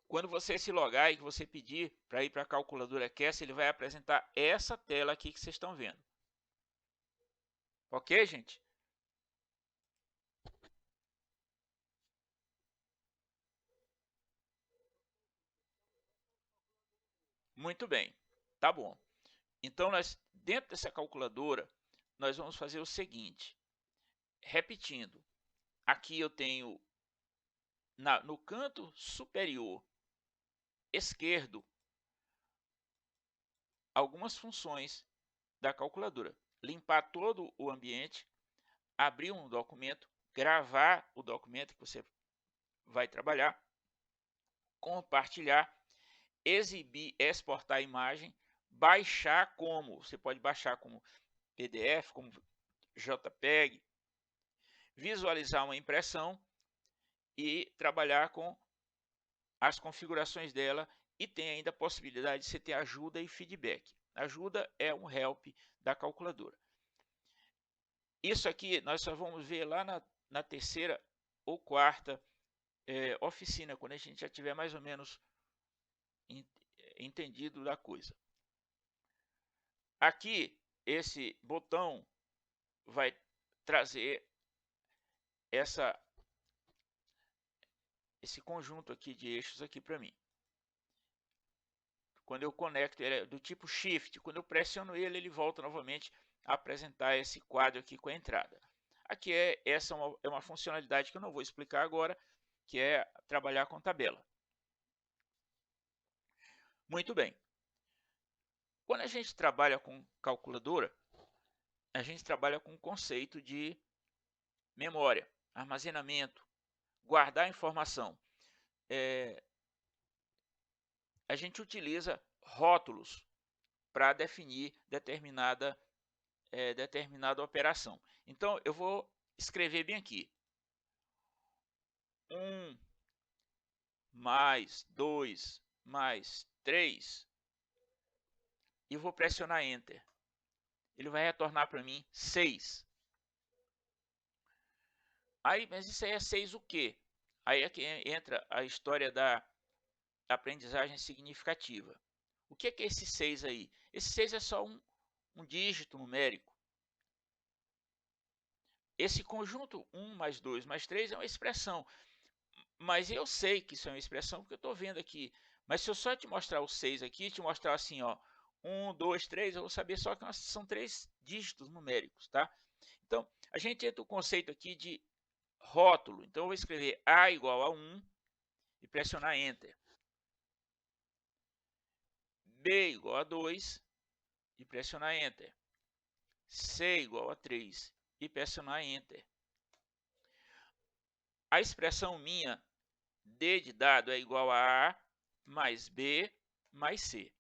Quando você se logar e que você pedir para ir para a calculadora CAS, ele vai apresentar essa tela aqui que vocês estão vendo. Ok, gente? Muito bem. Tá bom. Então, dentro dessa calculadora, nós vamos fazer o seguinte. Repetindo, aqui eu tenho no canto superior esquerdo algumas funções da calculadora. Limpar todo o ambiente, abrir um documento, gravar o documento que você vai trabalhar, compartilhar, exibir, exportar a imagem, baixar você pode baixar como PDF, como JPEG, visualizar uma impressão e trabalhar com as configurações dela, e tem ainda a possibilidade de você ter ajuda e feedback. Ajuda é um help da calculadora. Isso aqui nós só vamos ver lá na terceira ou quarta oficina, quando a gente já tiver mais ou menos entendido da coisa. Aqui, esse botão vai trazer esse conjunto aqui de eixos aqui para mim. Quando eu conecto, ele é do tipo Shift. Quando eu pressiono ele, ele volta novamente a apresentar esse quadro aqui com a entrada. Aqui essa é uma funcionalidade que eu não vou explicar agora, que é trabalhar com tabela. Muito bem. Quando a gente trabalha com calculadora, a gente trabalha com o conceito de memória, armazenamento, guardar informação. A gente utiliza rótulos para definir determinada operação. Então, eu vou escrever bem aqui. 1 mais 2 mais 3 e vou pressionar Enter. Ele vai retornar para mim 6. Aí, mas isso aí é 6 o quê? Aí é que entra a história da aprendizagem significativa. O que é esse 6 aí? Esse 6 é só um dígito numérico. Esse conjunto 1 mais 2 mais 3 é uma expressão. Mas eu sei que isso é uma expressão porque eu estou vendo aqui. Mas se eu só te mostrar o 6 aqui, te mostrar assim, ó, 1, 2, 3, eu vou saber só que são 3 dígitos numéricos, tá? Então, a gente entra o conceito aqui de rótulo. Então, eu vou escrever A igual a 1 e pressionar Enter. B igual a 2 e pressionar Enter. C igual a 3 e pressionar Enter. A expressão minha D de dado é igual a A mais B mais C.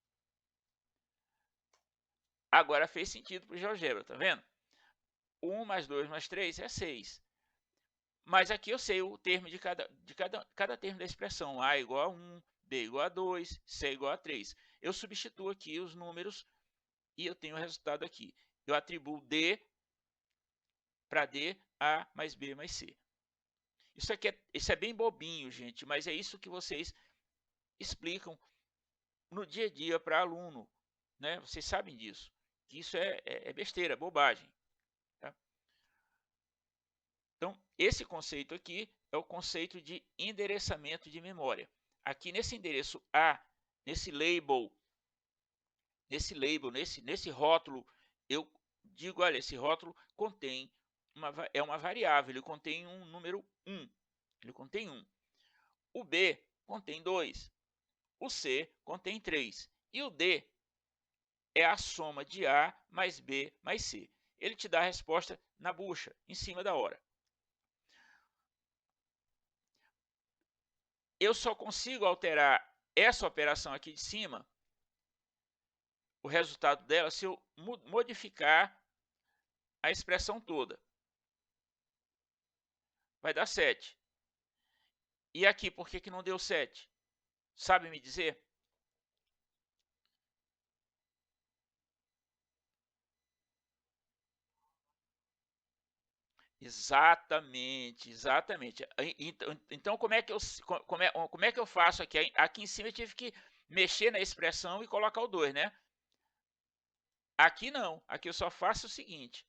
Agora fez sentido para o GeoGebra, tá vendo? 1 mais 2 mais 3 é 6. Mas aqui eu sei o termo de cada termo da expressão. A igual a 1, B igual a 2, C igual a 3. Eu substituo aqui os números e eu tenho o resultado aqui. Eu atribuo D para D, A mais B mais C. Isso é bem bobinho, gente, mas é isso que vocês explicam no dia a dia para aluno, né? Vocês sabem disso, que isso é besteira, bobagem. Tá? Então, esse conceito aqui é o conceito de endereçamento de memória. Aqui nesse endereço A, nesse label, nesse rótulo, eu digo, olha, esse rótulo contém é uma variável, ele contém um número 1. Ele contém 1. O B contém 2. O C contém 3. E o D é a soma de A mais B mais C. Ele te dá a resposta na bucha, em cima da hora. Eu só consigo alterar essa operação aqui de cima, o resultado dela, se eu modificar a expressão toda. Vai dar 7. E aqui, por que não deu 7? Sabe me dizer? Exatamente, exatamente. Então como é que eu faço aqui? Aqui em cima eu tive que mexer na expressão e colocar o 2, né? Aqui não, aqui eu só faço o seguinte.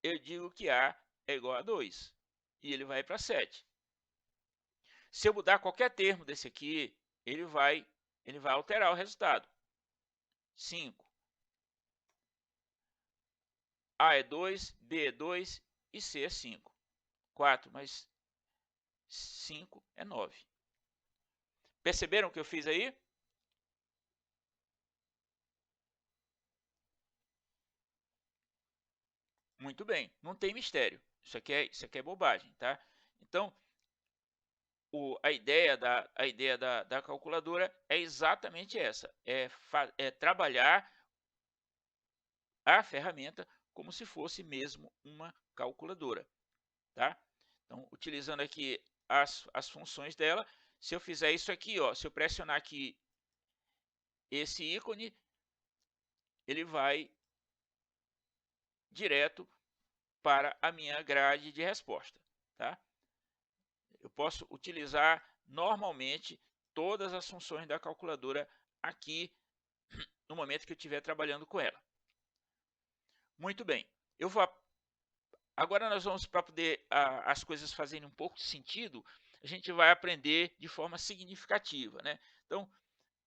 Eu digo que A é igual a 2 e ele vai para 7. Se eu mudar qualquer termo desse aqui, ele vai alterar o resultado. 5. A é 2, B é 2 e C é 5. 4 mais 5 é 9. Perceberam o que eu fiz aí? Muito bem, não tem mistério. Isso aqui é bobagem, tá? Então, a ideia da calculadora é exatamente essa: é trabalhar a ferramenta como se fosse mesmo uma calculadora, tá? Então, utilizando aqui as funções dela, se eu fizer isso aqui, ó, se eu pressionar aqui esse ícone, ele vai direto para a minha grade de resposta, tá? Eu posso utilizar normalmente todas as funções da calculadora aqui no momento que eu estiver trabalhando com ela. Muito bem, agora nós vamos, para poder as coisas fazerem um pouco de sentido, a gente vai aprender de forma significativa, né? Então,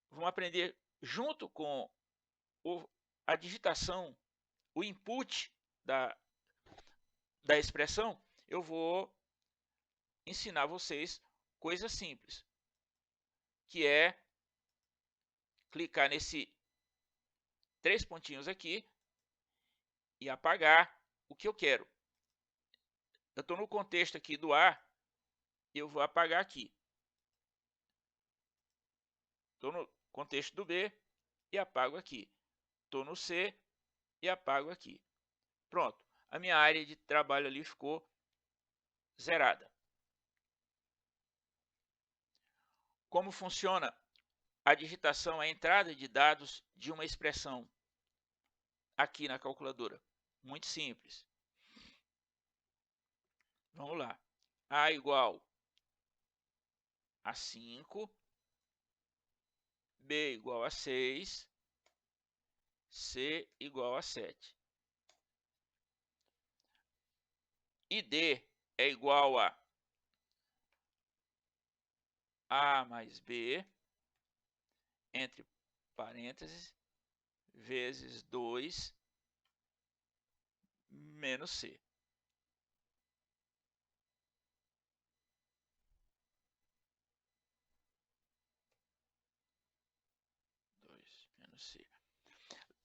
vamos aprender junto com a digitação, o input da expressão, eu vou ensinar vocês coisas simples, que é clicar nesse 3 pontinhos aqui e apagar o que eu quero. Eu estou no contexto aqui do A, eu vou apagar aqui. Estou no contexto do B e apago aqui. Estou no C e apago aqui. Pronto, a minha área de trabalho ali ficou zerada. Como funciona a digitação, a entrada de dados de uma expressão aqui na calculadora? Muito simples. Vamos lá. A igual a 5, B igual a 6, C igual a 7. E D é igual a mais B, entre parênteses, vezes 2, menos C. 2 menos C.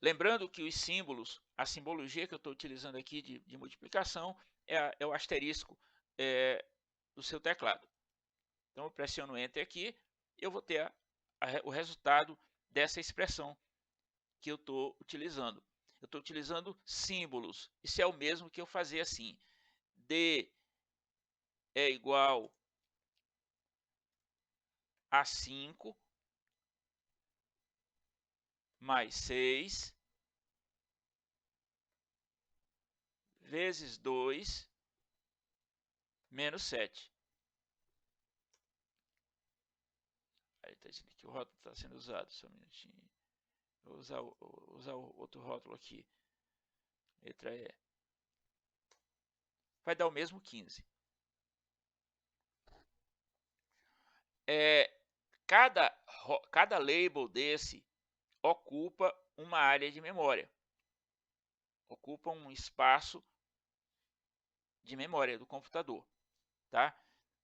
Lembrando que os símbolos, a simbologia que eu estou utilizando aqui de multiplicação é o asterisco do seu teclado. Então, eu pressiono Enter aqui, eu vou ter o resultado dessa expressão que eu estou utilizando. Eu estou utilizando símbolos. Isso é o mesmo que eu fazer assim. D é igual a 5 mais 6 vezes 2 menos 7. Aí está dizendo que o rótulo está sendo usado. Só um minutinho. Vou usar o outro rótulo aqui. Letra E. Vai dar o mesmo 15. Cada label desse ocupa uma área de memória. Ocupa um espaço de memória do computador, tá?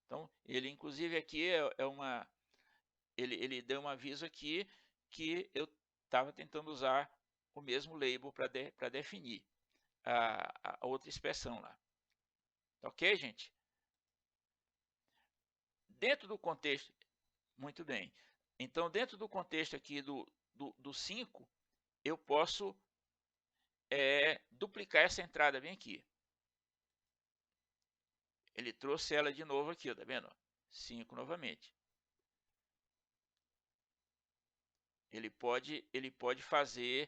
Então, ele inclusive aqui ele deu um aviso aqui que eu estava tentando usar o mesmo label para definir a outra expressão lá. Ok, gente? Dentro do contexto, muito bem. Então, dentro do contexto aqui do 5, eu posso duplicar essa entrada bem aqui. Ele trouxe ela de novo aqui, tá vendo? 5 novamente. Ele pode fazer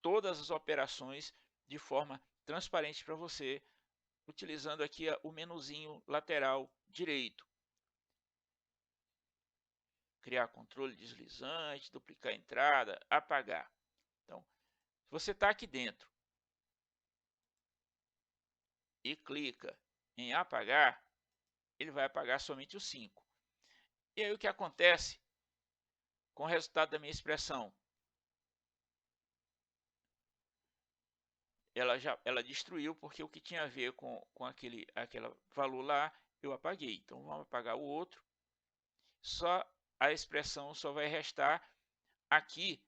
todas as operações de forma transparente para você, utilizando aqui o menuzinho lateral direito. Criar controle deslizante, duplicar a entrada, apagar. Então, se você está aqui dentro e clica em apagar, ele vai apagar somente o 5. E aí o que acontece com o resultado da minha expressão? Ela destruiu, porque o que tinha a ver com aquele valor lá, eu apaguei. Então, vamos apagar o outro. Só a expressão só vai restar aqui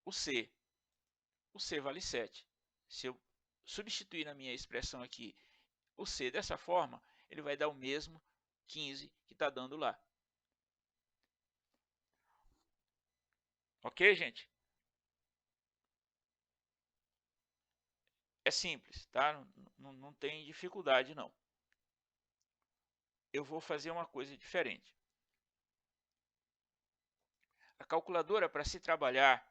o C. O C vale 7. Se eu substituir na minha expressão aqui o C dessa forma, ele vai dar o mesmo 15 que está dando lá. Ok, gente? É simples, tá? Não tem dificuldade, não. Eu vou fazer uma coisa diferente. A calculadora, para se trabalhar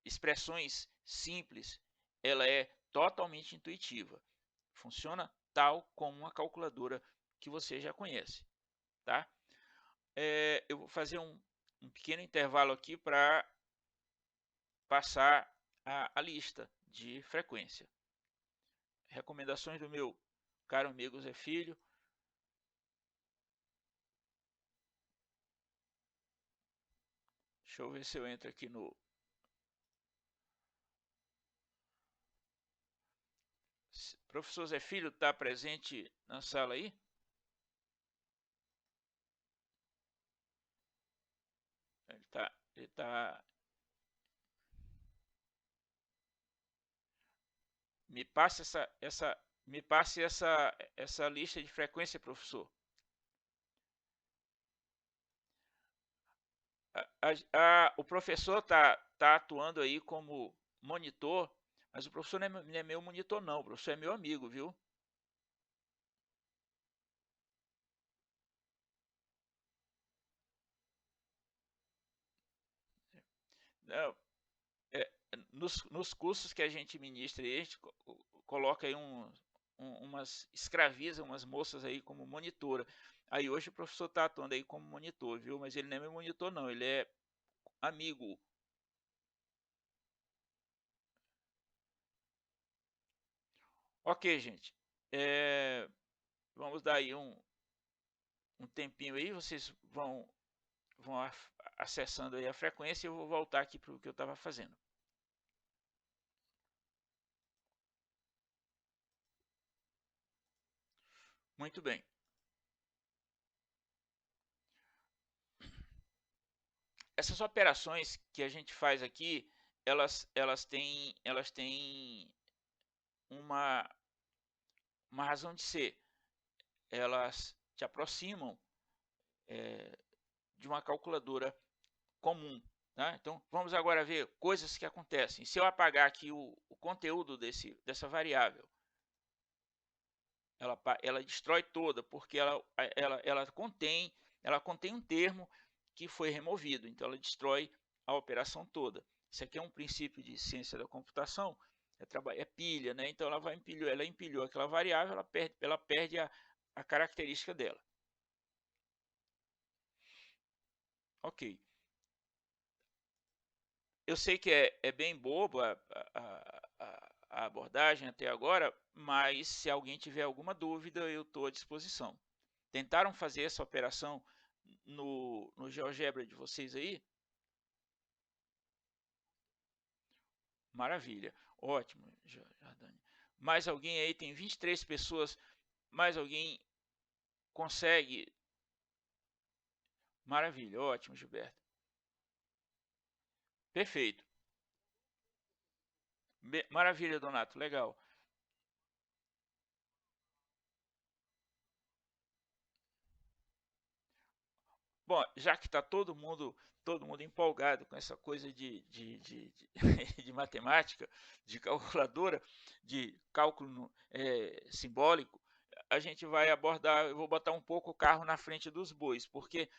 expressões simples, ela é totalmente intuitiva. Funciona tal como uma calculadora que você já conhece, tá? Eu vou fazer um pequeno intervalo aqui para passar a lista de frequência. Recomendações do meu caro amigo Zé Filho. Deixa eu ver se eu entro aqui no... Professor Zé Filho está presente na sala aí? Ele tá... Me passe essa lista de frequência, professor. O professor tá atuando aí como monitor, mas o professor não é meu monitor, não. O professor é meu amigo, viu? Não, nos cursos que a gente ministra, coloca aí escraviza umas moças aí como monitora. Aí hoje o professor está atuando aí como monitor, viu? Mas ele não é meu monitor não, ele é amigo. Ok, gente. Vamos dar aí um tempinho aí, vocês vão acessando aí a frequência e eu vou voltar aqui para o que eu estava fazendo. Muito bem. Essas operações que a gente faz aqui, elas têm uma razão de ser. Elas te aproximam de uma calculadora comum. Tá? Então, vamos agora ver coisas que acontecem. Se eu apagar aqui o conteúdo dessa variável, ela destrói toda, porque ela contém um termo que foi removido. Então, ela destrói a operação toda. Isso aqui é um princípio de ciência da computação, é pilha, né? Então, ela empilhou aquela variável, ela perde a característica dela. Ok. Eu sei que é bem bobo a abordagem até agora, mas se alguém tiver alguma dúvida, eu estou à disposição. Tentaram fazer essa operação no GeoGebra de vocês aí? Maravilha, ótimo, Jardane. Mais alguém aí? Tem 23 pessoas. Mais alguém consegue? Maravilha, ótimo, Gilberto. Perfeito. Maravilha, Donato, legal. Bom, já que está todo mundo empolgado com essa coisa de matemática, de calculadora, de cálculo simbólico, a gente vai abordar, eu vou botar um pouco o carro na frente dos bois, porque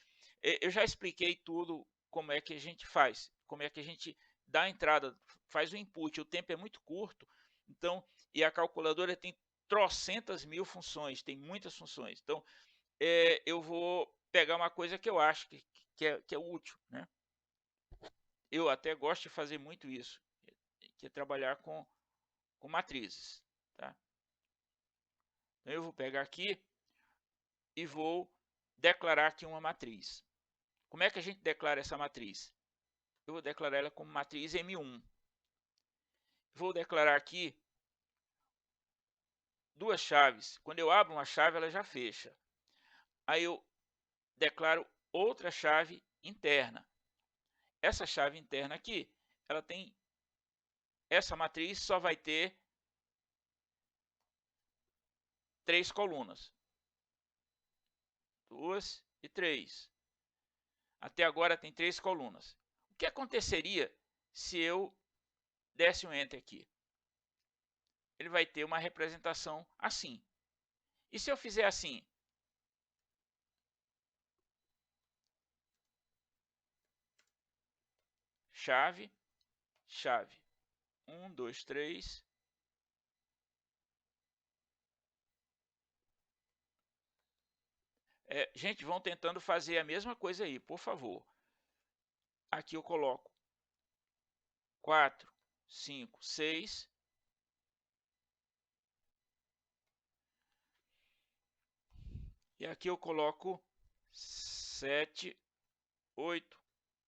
eu já expliquei tudo como é que a gente faz, como é que a gente dá a entrada, faz o input, o tempo é muito curto, então, e a calculadora tem trocentas mil funções, tem muitas funções, então eu vou pegar uma coisa que eu acho que é útil, né? Eu até gosto de fazer muito isso, que é trabalhar com matrizes, tá? Então eu vou pegar aqui e vou declarar aqui uma matriz. Como é que a gente declara essa matriz? Eu vou declarar ela como matriz M1. Vou declarar aqui duas chaves. Quando eu abro uma chave, ela já fecha. Aí eu declaro outra chave interna. Essa chave interna aqui, ela tem essa matriz só vai ter 3 colunas. 2 e 3. Até agora tem 3 colunas. O que aconteceria se eu desse um Enter aqui? Ele vai ter uma representação assim. E se eu fizer assim? Chave, chave. 1, 2, 3. Gente, vão tentando fazer a mesma coisa aí, por favor. Aqui eu coloco 4, 5, 6. E aqui eu coloco 7, 8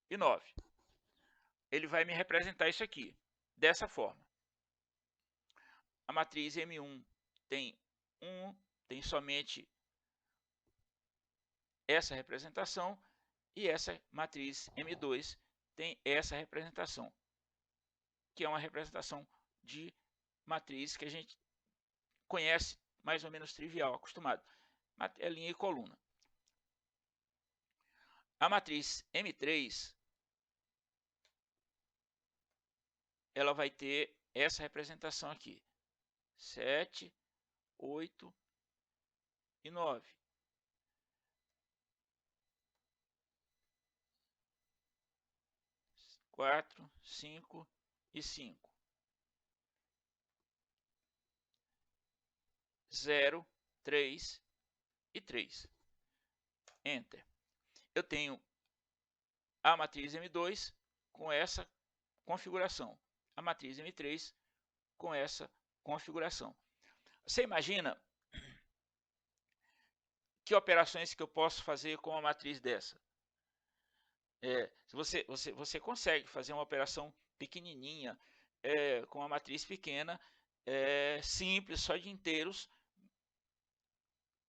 e 9. Ele vai me representar isso aqui, dessa forma. A matriz M1 tem somente essa representação e essa matriz M2 tem essa representação, que é uma representação de matriz que a gente conhece mais ou menos trivial, acostumado. É linha e coluna. A matriz M3 ela vai ter essa representação aqui: 7, 8 e 9. 4, 5 e 5. 0, 3 e 3. Enter. Eu tenho a matriz M2 com essa configuração, a matriz M3 com essa configuração. Você imagina que operações que eu posso fazer com uma matriz dessa? Você consegue fazer uma operação pequenininha, com uma matriz pequena, simples, só de inteiros,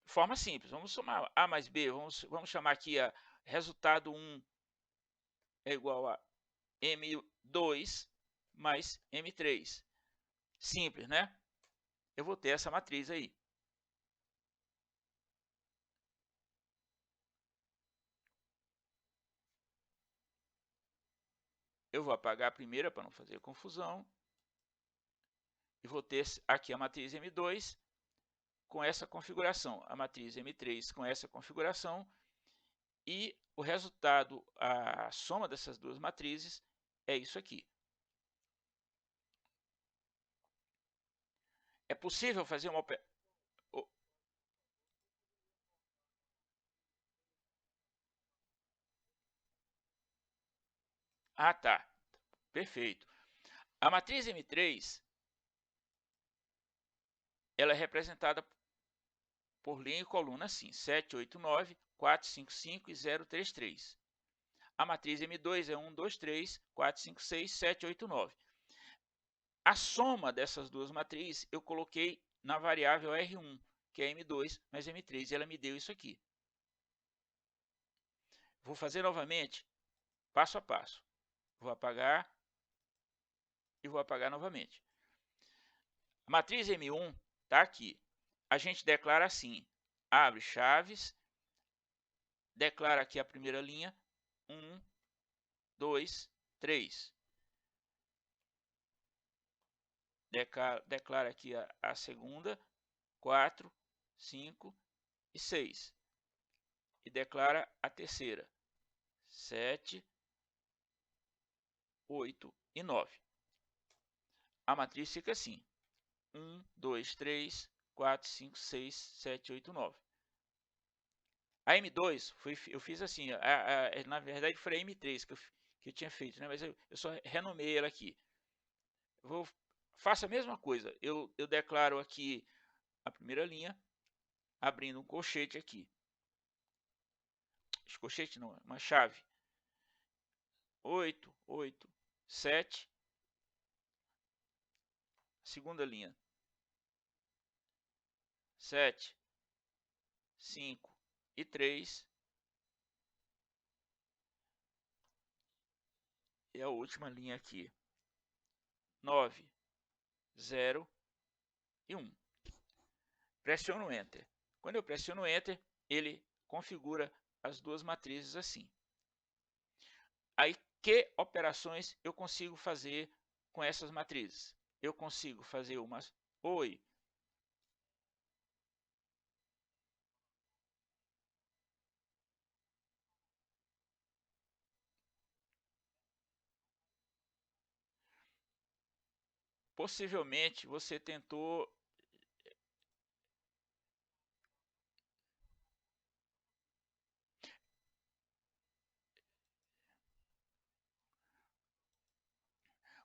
de forma simples. Vamos somar A mais B, vamos chamar aqui a resultado 1 é igual a M2 mais M3. Simples, né? Eu vou ter essa matriz aí. Eu vou apagar a primeira para não fazer confusão. E vou ter aqui a matriz M2 com essa configuração, a matriz M3 com essa configuração, e o resultado, a soma dessas duas matrizes, é isso aqui. É possível fazer uma operação... Ah, tá. Perfeito. A matriz M3, ela é representada por linha e coluna assim, 7, 8, 9, 4, 5, 5 e 0, 3, 3. A matriz M2 é 1, 2, 3, 4, 5, 6, 7, 8, 9. A soma dessas duas matrizes eu coloquei na variável R1, que é M2 mais M3, e ela me deu isso aqui. Vou fazer novamente, passo a passo. Vou apagar e vou apagar novamente. A matriz M1 está aqui. A gente declara assim, abre chaves, declara aqui a primeira linha, 1, 2, 3. Declara aqui a segunda, 4, 5 e 6. E declara a terceira, 7, 8 e 9. A matriz fica assim, 1, 2, 3, 4, 5, 6, 7, 8, 9. A M2, eu fiz assim, na verdade foi a M3 que eu tinha feito, né? Mas eu só renomeei ela aqui. Faço a mesma coisa, eu declaro aqui a primeira linha, abrindo um colchete aqui. Colchete não, uma chave. 8, 8, 7. Segunda linha. 7, 5 e 3. E a última linha aqui. 9, 0 e 1. Pressiono Enter. Quando eu pressiono Enter, ele configura as duas matrizes assim. Aí, que operações eu consigo fazer com essas matrizes? Eu consigo fazer umas... Oi. Possivelmente você tentou...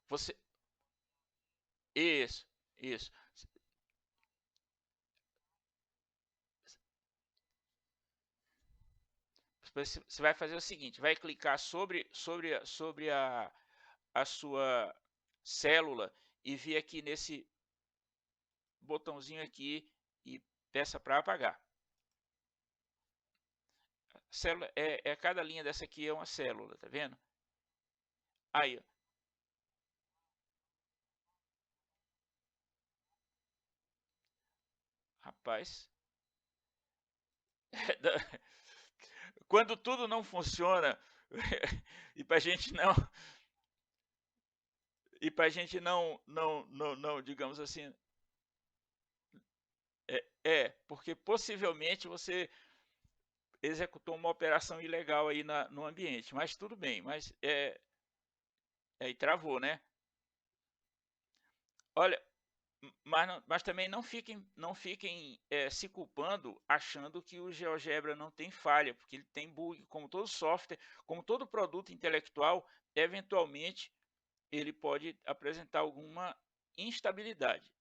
Você... Isso, isso. Você vai fazer o seguinte, vai clicar sobre a sua célula e vir aqui nesse botãozinho aqui e peça para apagar. Célula cada linha dessa aqui é uma célula, tá vendo? Aí, ó. Rapaz, quando tudo não funciona e para gente não, digamos assim, porque possivelmente você executou uma operação ilegal aí no ambiente, mas tudo bem, mas aí travou, né? Olha, Mas também não fiquem se culpando achando que o GeoGebra não tem falha, porque ele tem bug, como todo software, como todo produto intelectual, eventualmente ele pode apresentar alguma instabilidade,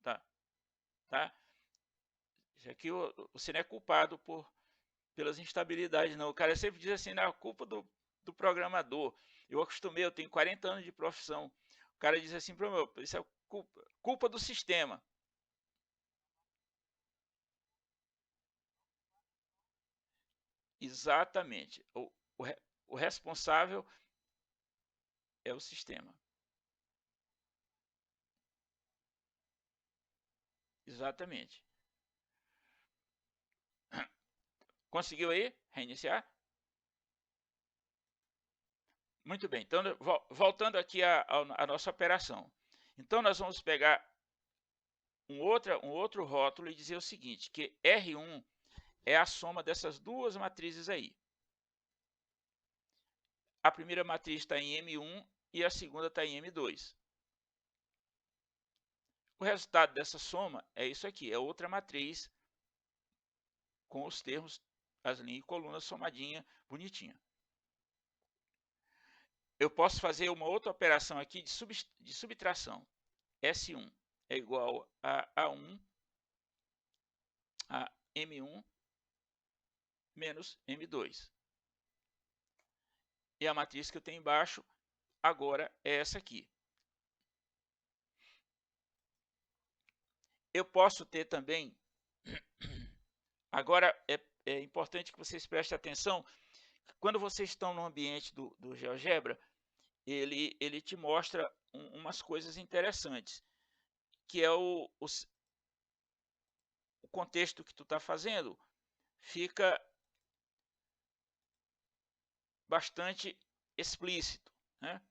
tá? Isso aqui você não é culpado pelas instabilidades, não. O cara sempre diz assim, não, a culpa do programador. Eu acostumei, eu tenho 40 anos de profissão. O cara diz assim para mim, isso é culpa do sistema. Exatamente. O responsável é o sistema. Exatamente. Conseguiu aí? Reiniciar? Muito bem. Então, voltando aqui à nossa operação. Então, nós vamos pegar um outro rótulo e dizer o seguinte, que R1 é a soma dessas duas matrizes aí. A primeira matriz está em M1 e a segunda está em M2. O resultado dessa soma é isso aqui, é outra matriz com os termos, as linhas e colunas somadinha, bonitinha. Eu posso fazer uma outra operação aqui de subtração. S1 é igual a A1 a M1 menos M2. E a matriz que eu tenho embaixo agora é essa aqui. Eu posso ter também, agora é importante que vocês prestem atenção, quando vocês estão no ambiente do GeoGebra, ele te mostra umas coisas interessantes, que é o contexto que tu está fazendo, fica bastante explícito, né?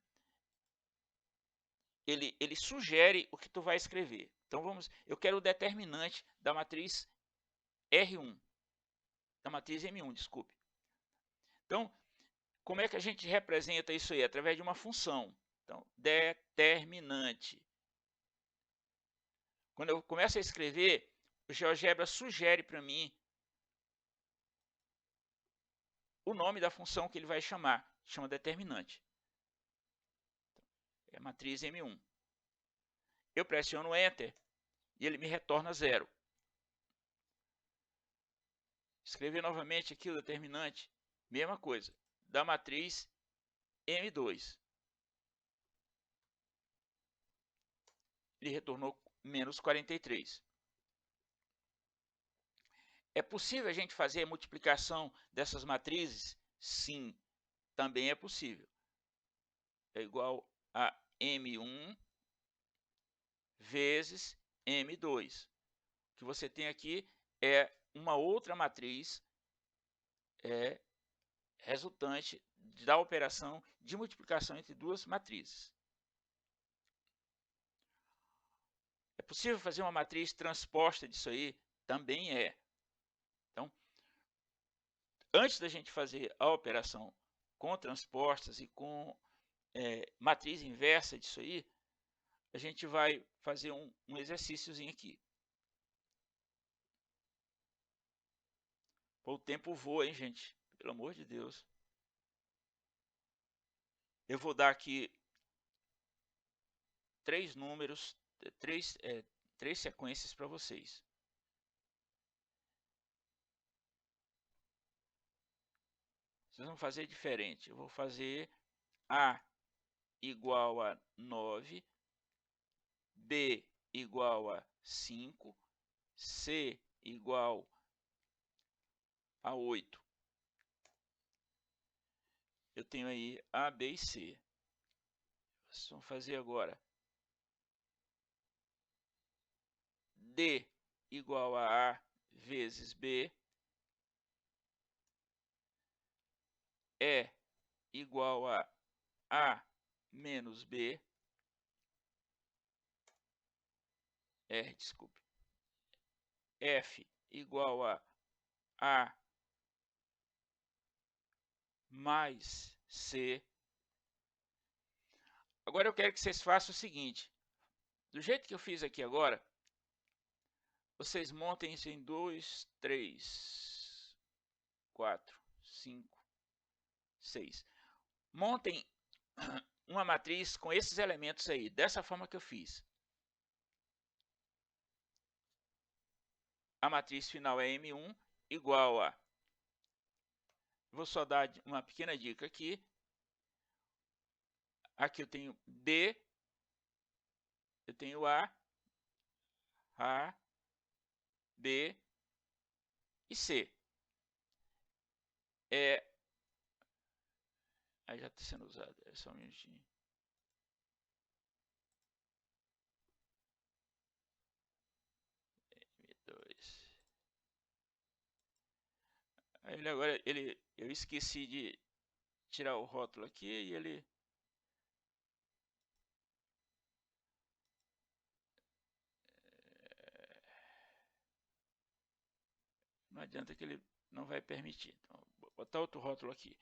Ele sugere o que tu vai escrever. Então eu quero o determinante da matriz R1, da matriz M1, desculpe. Então, como é que a gente representa isso aí? Através de uma função. Então, determinante. Quando eu começo a escrever, o GeoGebra sugere para mim o nome da função que ele vai chamar. Chama determinante. É a matriz M1. Eu pressiono Enter e ele me retorna 0. Escrever novamente aqui o determinante, mesma coisa, da matriz M2. Ele retornou menos 43. É possível a gente fazer a multiplicação dessas matrizes? Sim, também é possível. É igual a M1 vezes M2. O que você tem aqui é uma outra matriz resultante da operação de multiplicação entre duas matrizes. É possível fazer uma matriz transposta disso aí? Também é. Então, antes da gente fazer a operação com transpostas e com matriz inversa disso aí, a gente vai fazer um exercíciozinho aqui. Pô, o tempo voa, hein, gente? Pelo amor de Deus. Eu vou dar aqui três números, três sequências para vocês. Vocês vão fazer diferente. Eu vou fazer A igual a 9, B igual a 5, C igual a 8. Eu tenho aí A, B e C. Vocês vão fazer agora D igual a A vezes B, E igual a A menos B, desculpe, F igual a A mais C. Agora eu quero que vocês façam o seguinte, Do jeito que eu fiz aqui agora, vocês montem isso em 2, 3, 4, 5, 6. Montem uma matriz com esses elementos aí, dessa forma que eu fiz. A matriz final é M1 igual a... Vou só dar uma pequena dica aqui. Aqui eu tenho D, eu tenho A, B e C. Aí já está sendo usado, é só um minutinho. M2. Aí ele agora, eu esqueci de tirar o rótulo aqui e ele... Não adianta que ele não vai permitir. Então, vou botar outro rótulo aqui.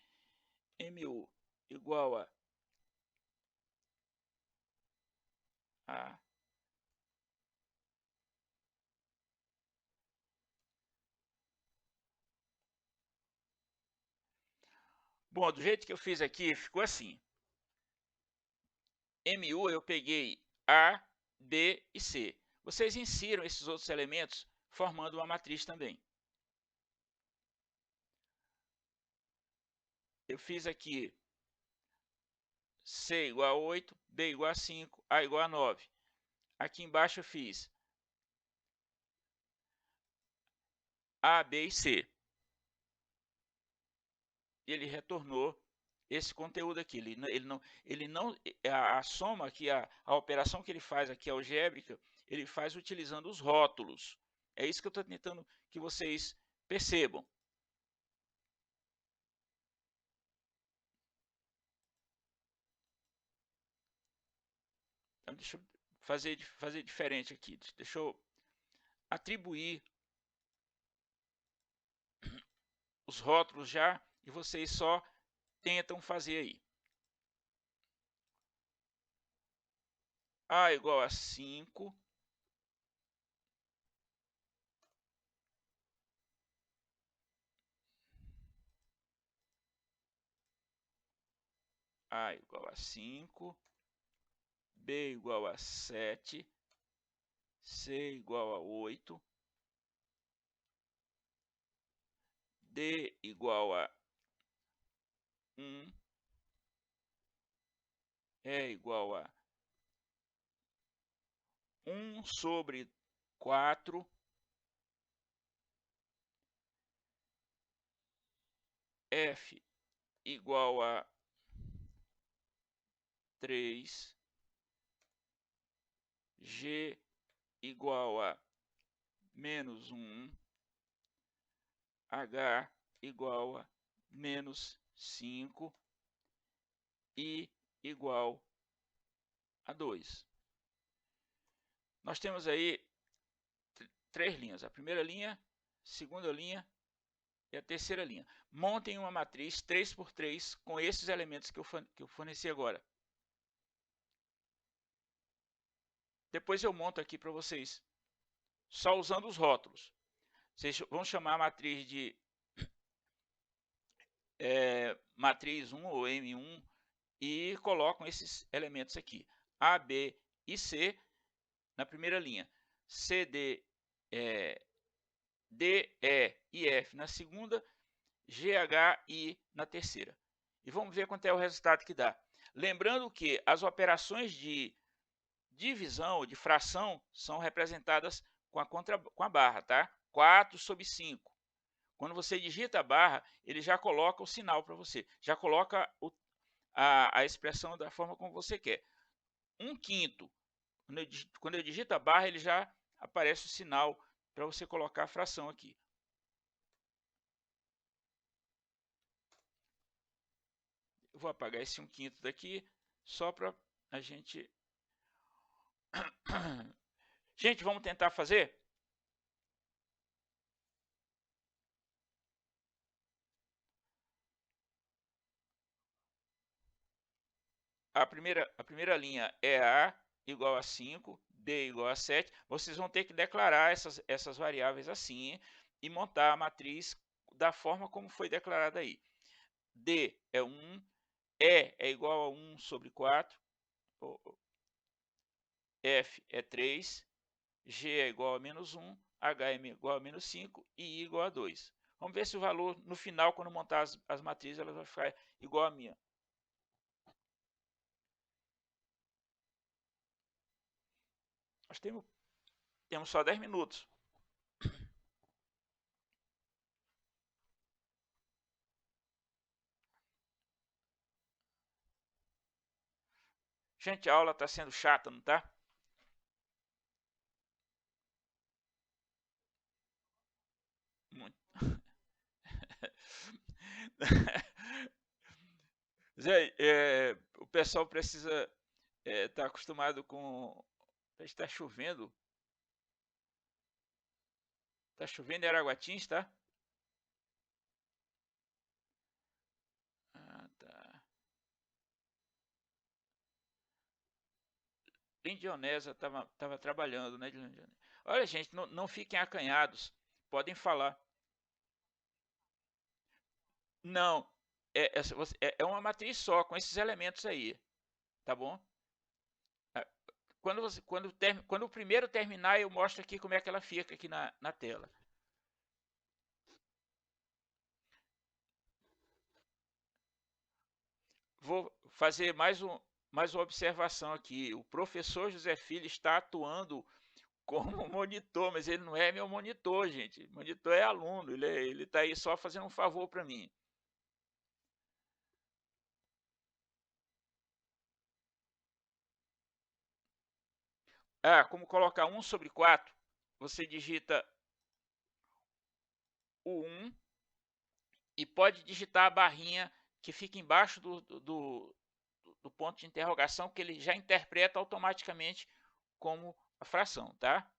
MU igual a Bom, do jeito que eu fiz aqui, ficou assim. MU eu peguei A, B e C. Vocês insiram esses outros elementos formando uma matriz também. Eu fiz aqui C igual a 8, B igual a 5, A igual a 9. Aqui embaixo eu fiz A, B e C. E ele retornou esse conteúdo aqui. A soma aqui, a operação que ele faz aqui algébrica, ele faz utilizando os rótulos. É isso que eu estou tentando que vocês percebam. Então, deixa eu fazer diferente aqui. Deixa eu atribuir os rótulos já e vocês só tentam fazer aí. A igual a 5. A igual a 5. B igual a 7. C igual a 8. D igual a 1. E igual a 1 sobre 4. F igual a 3. G igual a menos 1. H igual a menos 5. I igual a 2. Nós temos aí três linhas. A primeira linha, segunda linha e a terceira linha. Montem uma matriz 3 por 3 com esses elementos que eu forneci agora. Depois eu monto aqui para vocês, só usando os rótulos. Vocês vão chamar a matriz de matriz 1 ou M1 e colocam esses elementos aqui. A, B e C na primeira linha. C, D, E e F na segunda. G, H e I na terceira. E vamos ver quanto é o resultado que dá. Lembrando que as operações de divisão, de fração, são representadas com a barra, tá? 4 sobre 5. Quando você digita a barra, ele já coloca o sinal para você. Já coloca a expressão da forma como você quer. 1/5. Quando eu digito a barra, ele já aparece o sinal para você colocar a fração aqui. Eu vou apagar esse 1/5 daqui, só para a gente... Gente, vamos tentar fazer? A primeira linha é A igual a 5, D igual a 7, vocês vão ter que declarar essas variáveis assim e montar a matriz da forma como foi declarada aí. D é 1, E é igual a 1 sobre 4, F é 3, G é igual a menos 1, H é igual a menos 5 e I igual a 2. Vamos ver se o valor, no final, quando montar as matrizes, ela vai ficar igual a minha. Nós temos só 10 minutos. Gente, a aula está sendo chata, não está? Muito. Zé, o pessoal precisa estar acostumado com... Está chovendo. Está chovendo em Araguatins, tá? Ah, tá. Lindionesa estava trabalhando, né? Olha, gente, não fiquem acanhados. Podem falar. Não, é uma matriz só, com esses elementos aí, tá bom? Quando o primeiro terminar, eu mostro aqui como é que ela fica aqui na tela. Vou fazer mais uma observação aqui. O professor José Filho está atuando como monitor, mas ele não é meu monitor, gente. Monitor é aluno, ele está aí só fazendo um favor para mim. Ah, como colocar 1 sobre 4, você digita o 1 e pode digitar a barrinha que fica embaixo do ponto de interrogação, que ele já interpreta automaticamente como a fração, tá?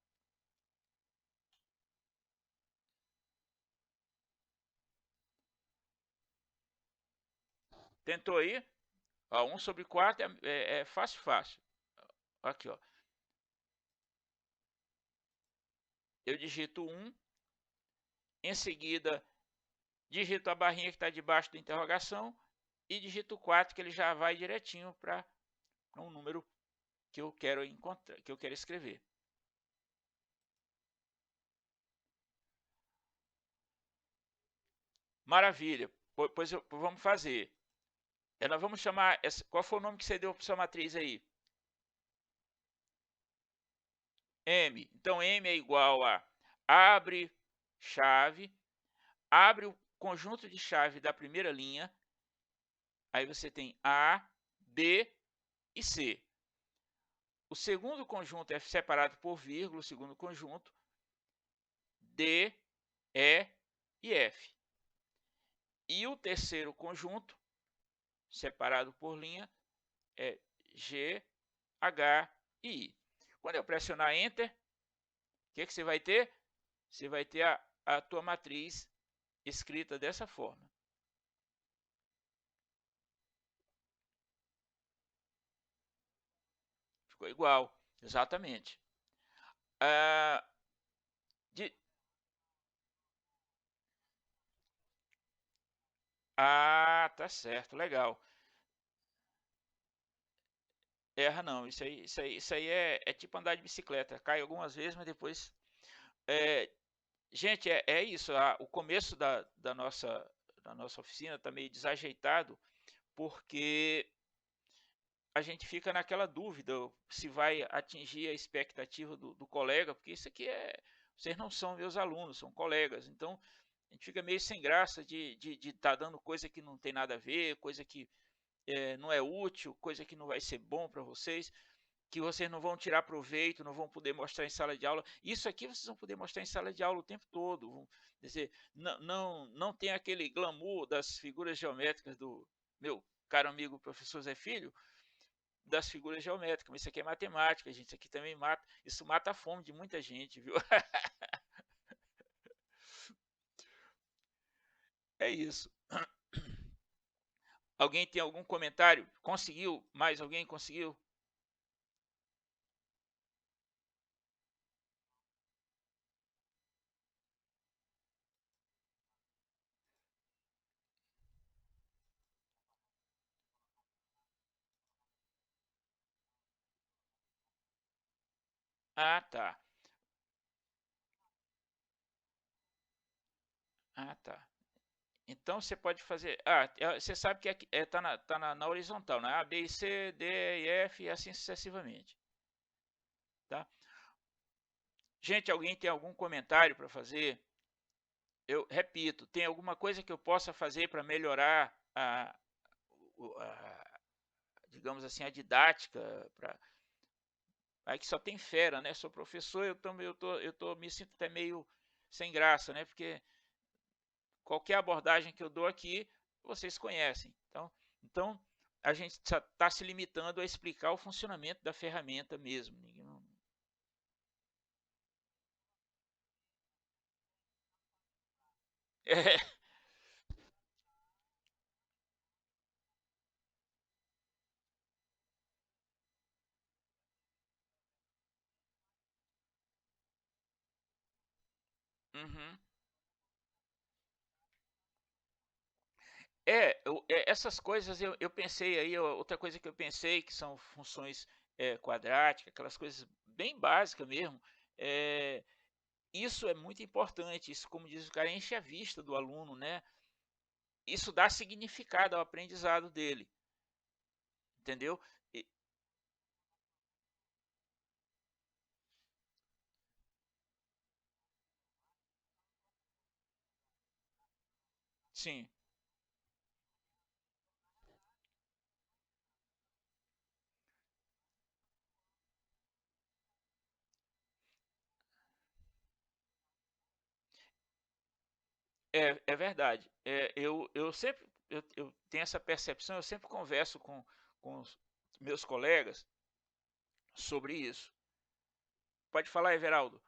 Tentou aí? Ó, 1 sobre 4 é fácil, fácil. Aqui, ó. Eu digito 1, em seguida digito a barrinha que está debaixo da interrogação e digito 4, que ele já vai direitinho para um número que eu quero encontrar, que eu quero escrever. Maravilha. Pois vamos fazer. Nós vamos chamar. Qual foi o nome que você deu para sua matriz aí? M. Então, M é igual a abre chave, abre o conjunto de chave da primeira linha. Aí você tem A, B e C. O segundo conjunto é separado por vírgula, o segundo conjunto, D, E e F. E o terceiro conjunto, separado por linha, é G, H e I. Quando eu pressionar Enter, o que você vai ter? Você vai ter a tua matriz escrita dessa forma. Ficou igual, exatamente. De... tá certo, legal. Erra não, isso aí é tipo andar de bicicleta. Cai algumas vezes, mas depois... gente, é isso. O começo da nossa oficina está meio desajeitado, porque a gente fica naquela dúvida se vai atingir a expectativa do colega, porque isso aqui vocês não são meus alunos, são colegas. Então, a gente fica meio sem graça de estar dando coisa que não tem nada a ver, coisa que não é útil, coisa que não vai ser bom para vocês, que vocês não vão tirar proveito, não vão poder mostrar em sala de aula. Isso aqui vocês vão poder mostrar em sala de aula o tempo todo. Quer dizer, não tem aquele glamour das figuras geométricas do meu caro amigo professor Zé Filho, das figuras geométricas, mas isso aqui é matemática, gente, isso aqui também isso mata a fome de muita gente, viu? É isso. Alguém tem algum comentário? Conseguiu? Mais alguém conseguiu? Ah, tá. Ah, tá. Então você pode fazer. Você sabe que tá na horizontal, né? A, B, e C, D, e F e assim sucessivamente. Tá? Gente, alguém tem algum comentário para fazer? Eu repito, tem alguma coisa que eu possa fazer para melhorar digamos assim, a didática? Aí que só tem fera, né? Sou professor, me sinto até meio sem graça, né? Porque qualquer abordagem que eu dou aqui, vocês conhecem. Então a gente está se limitando a explicar o funcionamento da ferramenta mesmo. É, uhum. Essas coisas eu pensei aí, outra coisa que eu pensei que são funções quadráticas, aquelas coisas bem básicas mesmo. é, Isso é muito importante, isso, como diz o cara, enche a vista do aluno, né? Isso dá significado ao aprendizado dele, entendeu? E- sim, é verdade. Eu sempre eu tenho essa percepção, eu sempre converso com os meus colegas sobre isso. Pode falar, Everaldo.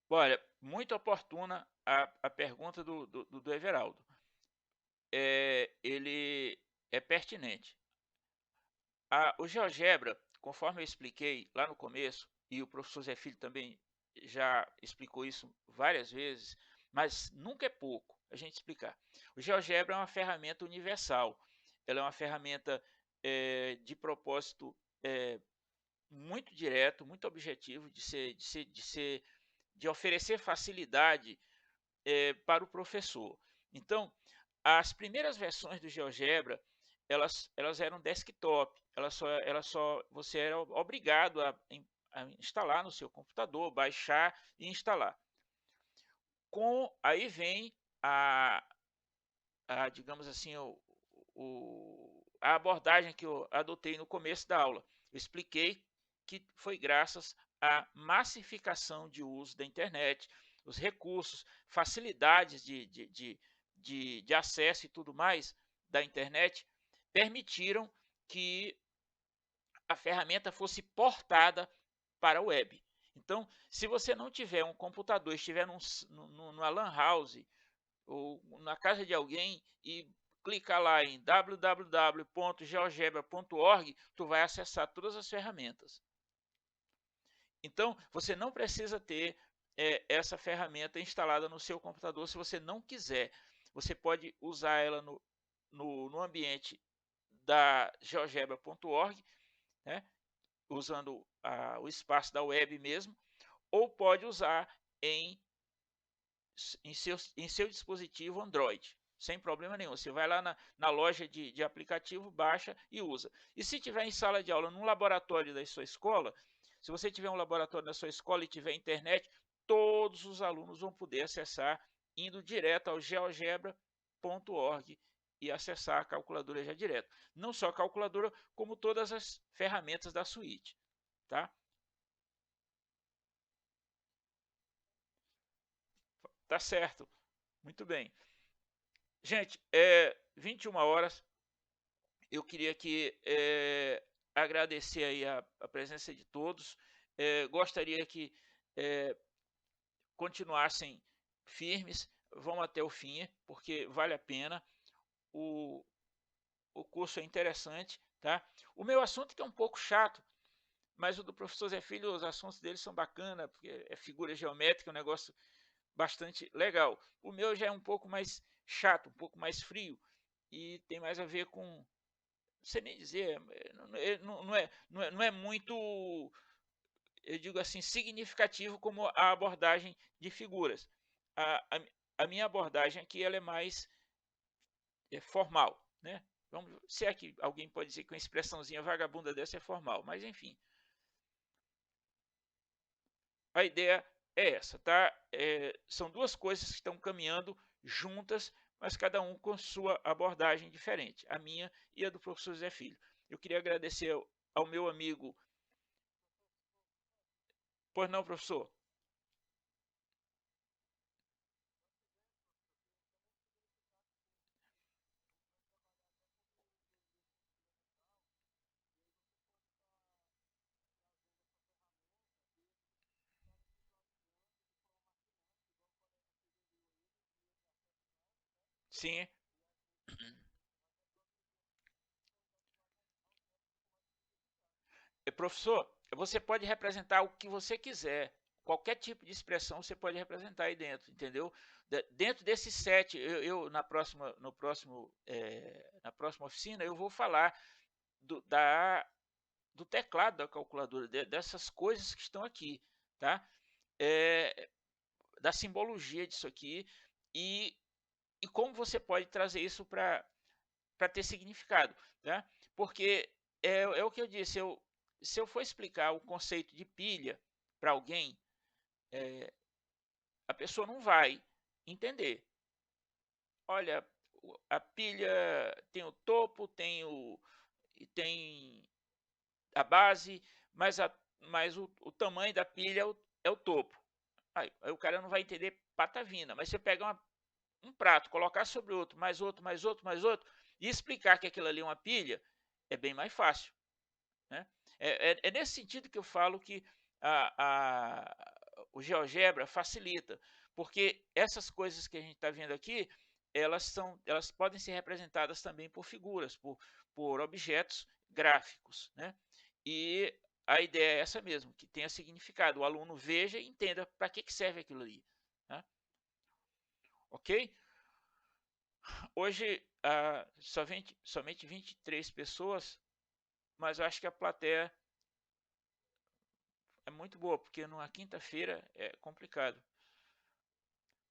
Olha, muito oportuna a pergunta do Everaldo. Ele é pertinente. O GeoGebra, conforme eu expliquei lá no começo, e o professor Zé Filho também já explicou isso várias vezes, mas nunca é pouco a gente explicar. O GeoGebra é uma ferramenta universal. Ela é uma ferramenta de propósito muito direto, muito objetivo, de oferecer facilidade para o professor. Então, as primeiras versões do GeoGebra, elas eram desktop, você era obrigado a instalar no seu computador, baixar e instalar. Aí vem digamos assim, a abordagem que eu adotei no começo da aula. Eu expliquei que foi graças à massificação de uso da internet, os recursos, facilidades de acesso e tudo mais da internet, permitiram que a ferramenta fosse portada para a web. Então, se você não tiver um computador, estiver numa LAN house ou na casa de alguém e clicar lá em www.geogebra.org, tu vai acessar todas as ferramentas. Então, você não precisa ter essa ferramenta instalada no seu computador se você não quiser. Você pode usar ela no ambiente da geogebra.org, né, usando o espaço da web mesmo, ou pode usar em seu dispositivo Android, sem problema nenhum. Você vai lá na loja de aplicativo, baixa e usa. E se tiver em sala de aula, num laboratório da sua escola, se você tiver um laboratório da sua escola e tiver internet, todos os alunos vão poder acessar indo direto ao geogebra.org e acessar a calculadora já direto. Não só a calculadora, como todas as ferramentas da suíte, tá? Tá certo. Muito bem. Gente, 21 horas. Eu queria que agradecer aí a presença de todos. Gostaria que continuassem firmes, vão até o fim, porque vale a pena. O curso é interessante, tá? O meu assunto que é um pouco chato, mas o do professor Zé Filho, os assuntos dele são bacanas, porque é figura geométrica, é um negócio bastante legal. O meu já é um pouco mais chato, um pouco mais frio, e tem mais a ver com, não sei nem dizer, não é muito, eu digo assim, significativo como a abordagem de figuras. A minha abordagem aqui ela é mais formal, né? Vamos, se é que alguém pode dizer que uma expressãozinha vagabunda dessa é formal, mas enfim. A ideia é essa, tá? São duas coisas que estão caminhando juntas, mas cada um com sua abordagem diferente, a minha e a do professor Zé Filho. Eu queria agradecer ao meu amigo. Pois não, professor? Sim. Professor, você pode representar o que você quiser. Qualquer tipo de expressão você pode representar aí dentro, entendeu? Dentro desse set, na próxima oficina, eu vou falar do, da, do teclado da calculadora, dessas coisas que estão aqui, tá? É, da simbologia disso aqui e, e como você pode trazer isso para ter significado, tá? Porque é o que eu disse, se eu for explicar o conceito de pilha para alguém, a pessoa não vai entender. Olha, a pilha tem o topo, tem a base, mas o tamanho da pilha é o topo. Aí o cara não vai entender patavina. Mas você pega um prato, colocar sobre outro, mais outro, mais outro, mais outro, e explicar que aquilo ali é uma pilha, é bem mais fácil. Né? É nesse sentido que eu falo que o GeoGebra facilita, porque essas coisas que a gente está vendo aqui, elas podem ser representadas também por figuras, por objetos gráficos. Né? E a ideia é essa mesmo, que tenha significado. O aluno veja e entenda para que serve aquilo ali. Né? Ok? Hoje, somente 23 pessoas, mas eu acho que a plateia é muito boa, porque numa quinta-feira é complicado.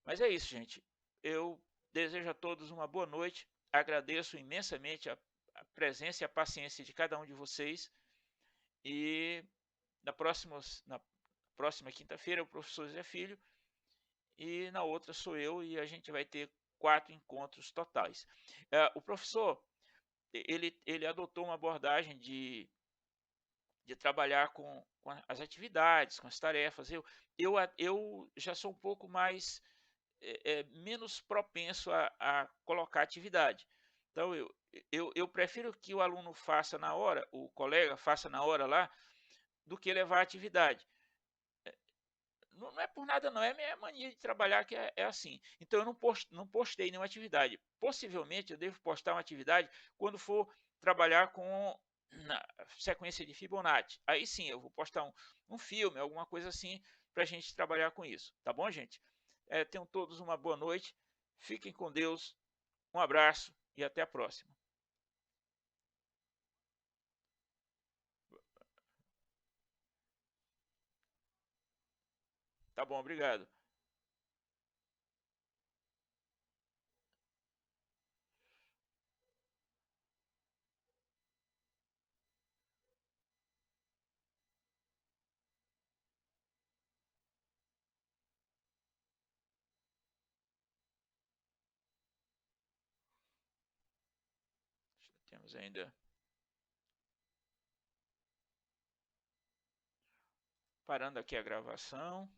Mas é isso, gente. Eu desejo a todos uma boa noite. Agradeço imensamente a presença e a paciência de cada um de vocês. E na próxima quinta-feira, o professor Zé Filho. E na outra sou eu e a gente vai ter 4 encontros totais. O professor, ele adotou uma abordagem de trabalhar com as atividades, com as tarefas. Eu já sou um pouco mais menos propenso a colocar atividade. Então, eu prefiro que o aluno faça na hora, o colega faça na hora lá, do que levar a atividade. Não é por nada, não. É minha mania de trabalhar que é assim. Então, eu não postei nenhuma atividade. Possivelmente, eu devo postar uma atividade quando for trabalhar com na sequência de Fibonacci. Aí sim, eu vou postar um filme, alguma coisa assim, para a gente trabalhar com isso. Tá bom, gente? Tenham todos uma boa noite. Fiquem com Deus. Um abraço e até a próxima. Tá bom, obrigado. Temos ainda parando aqui a gravação.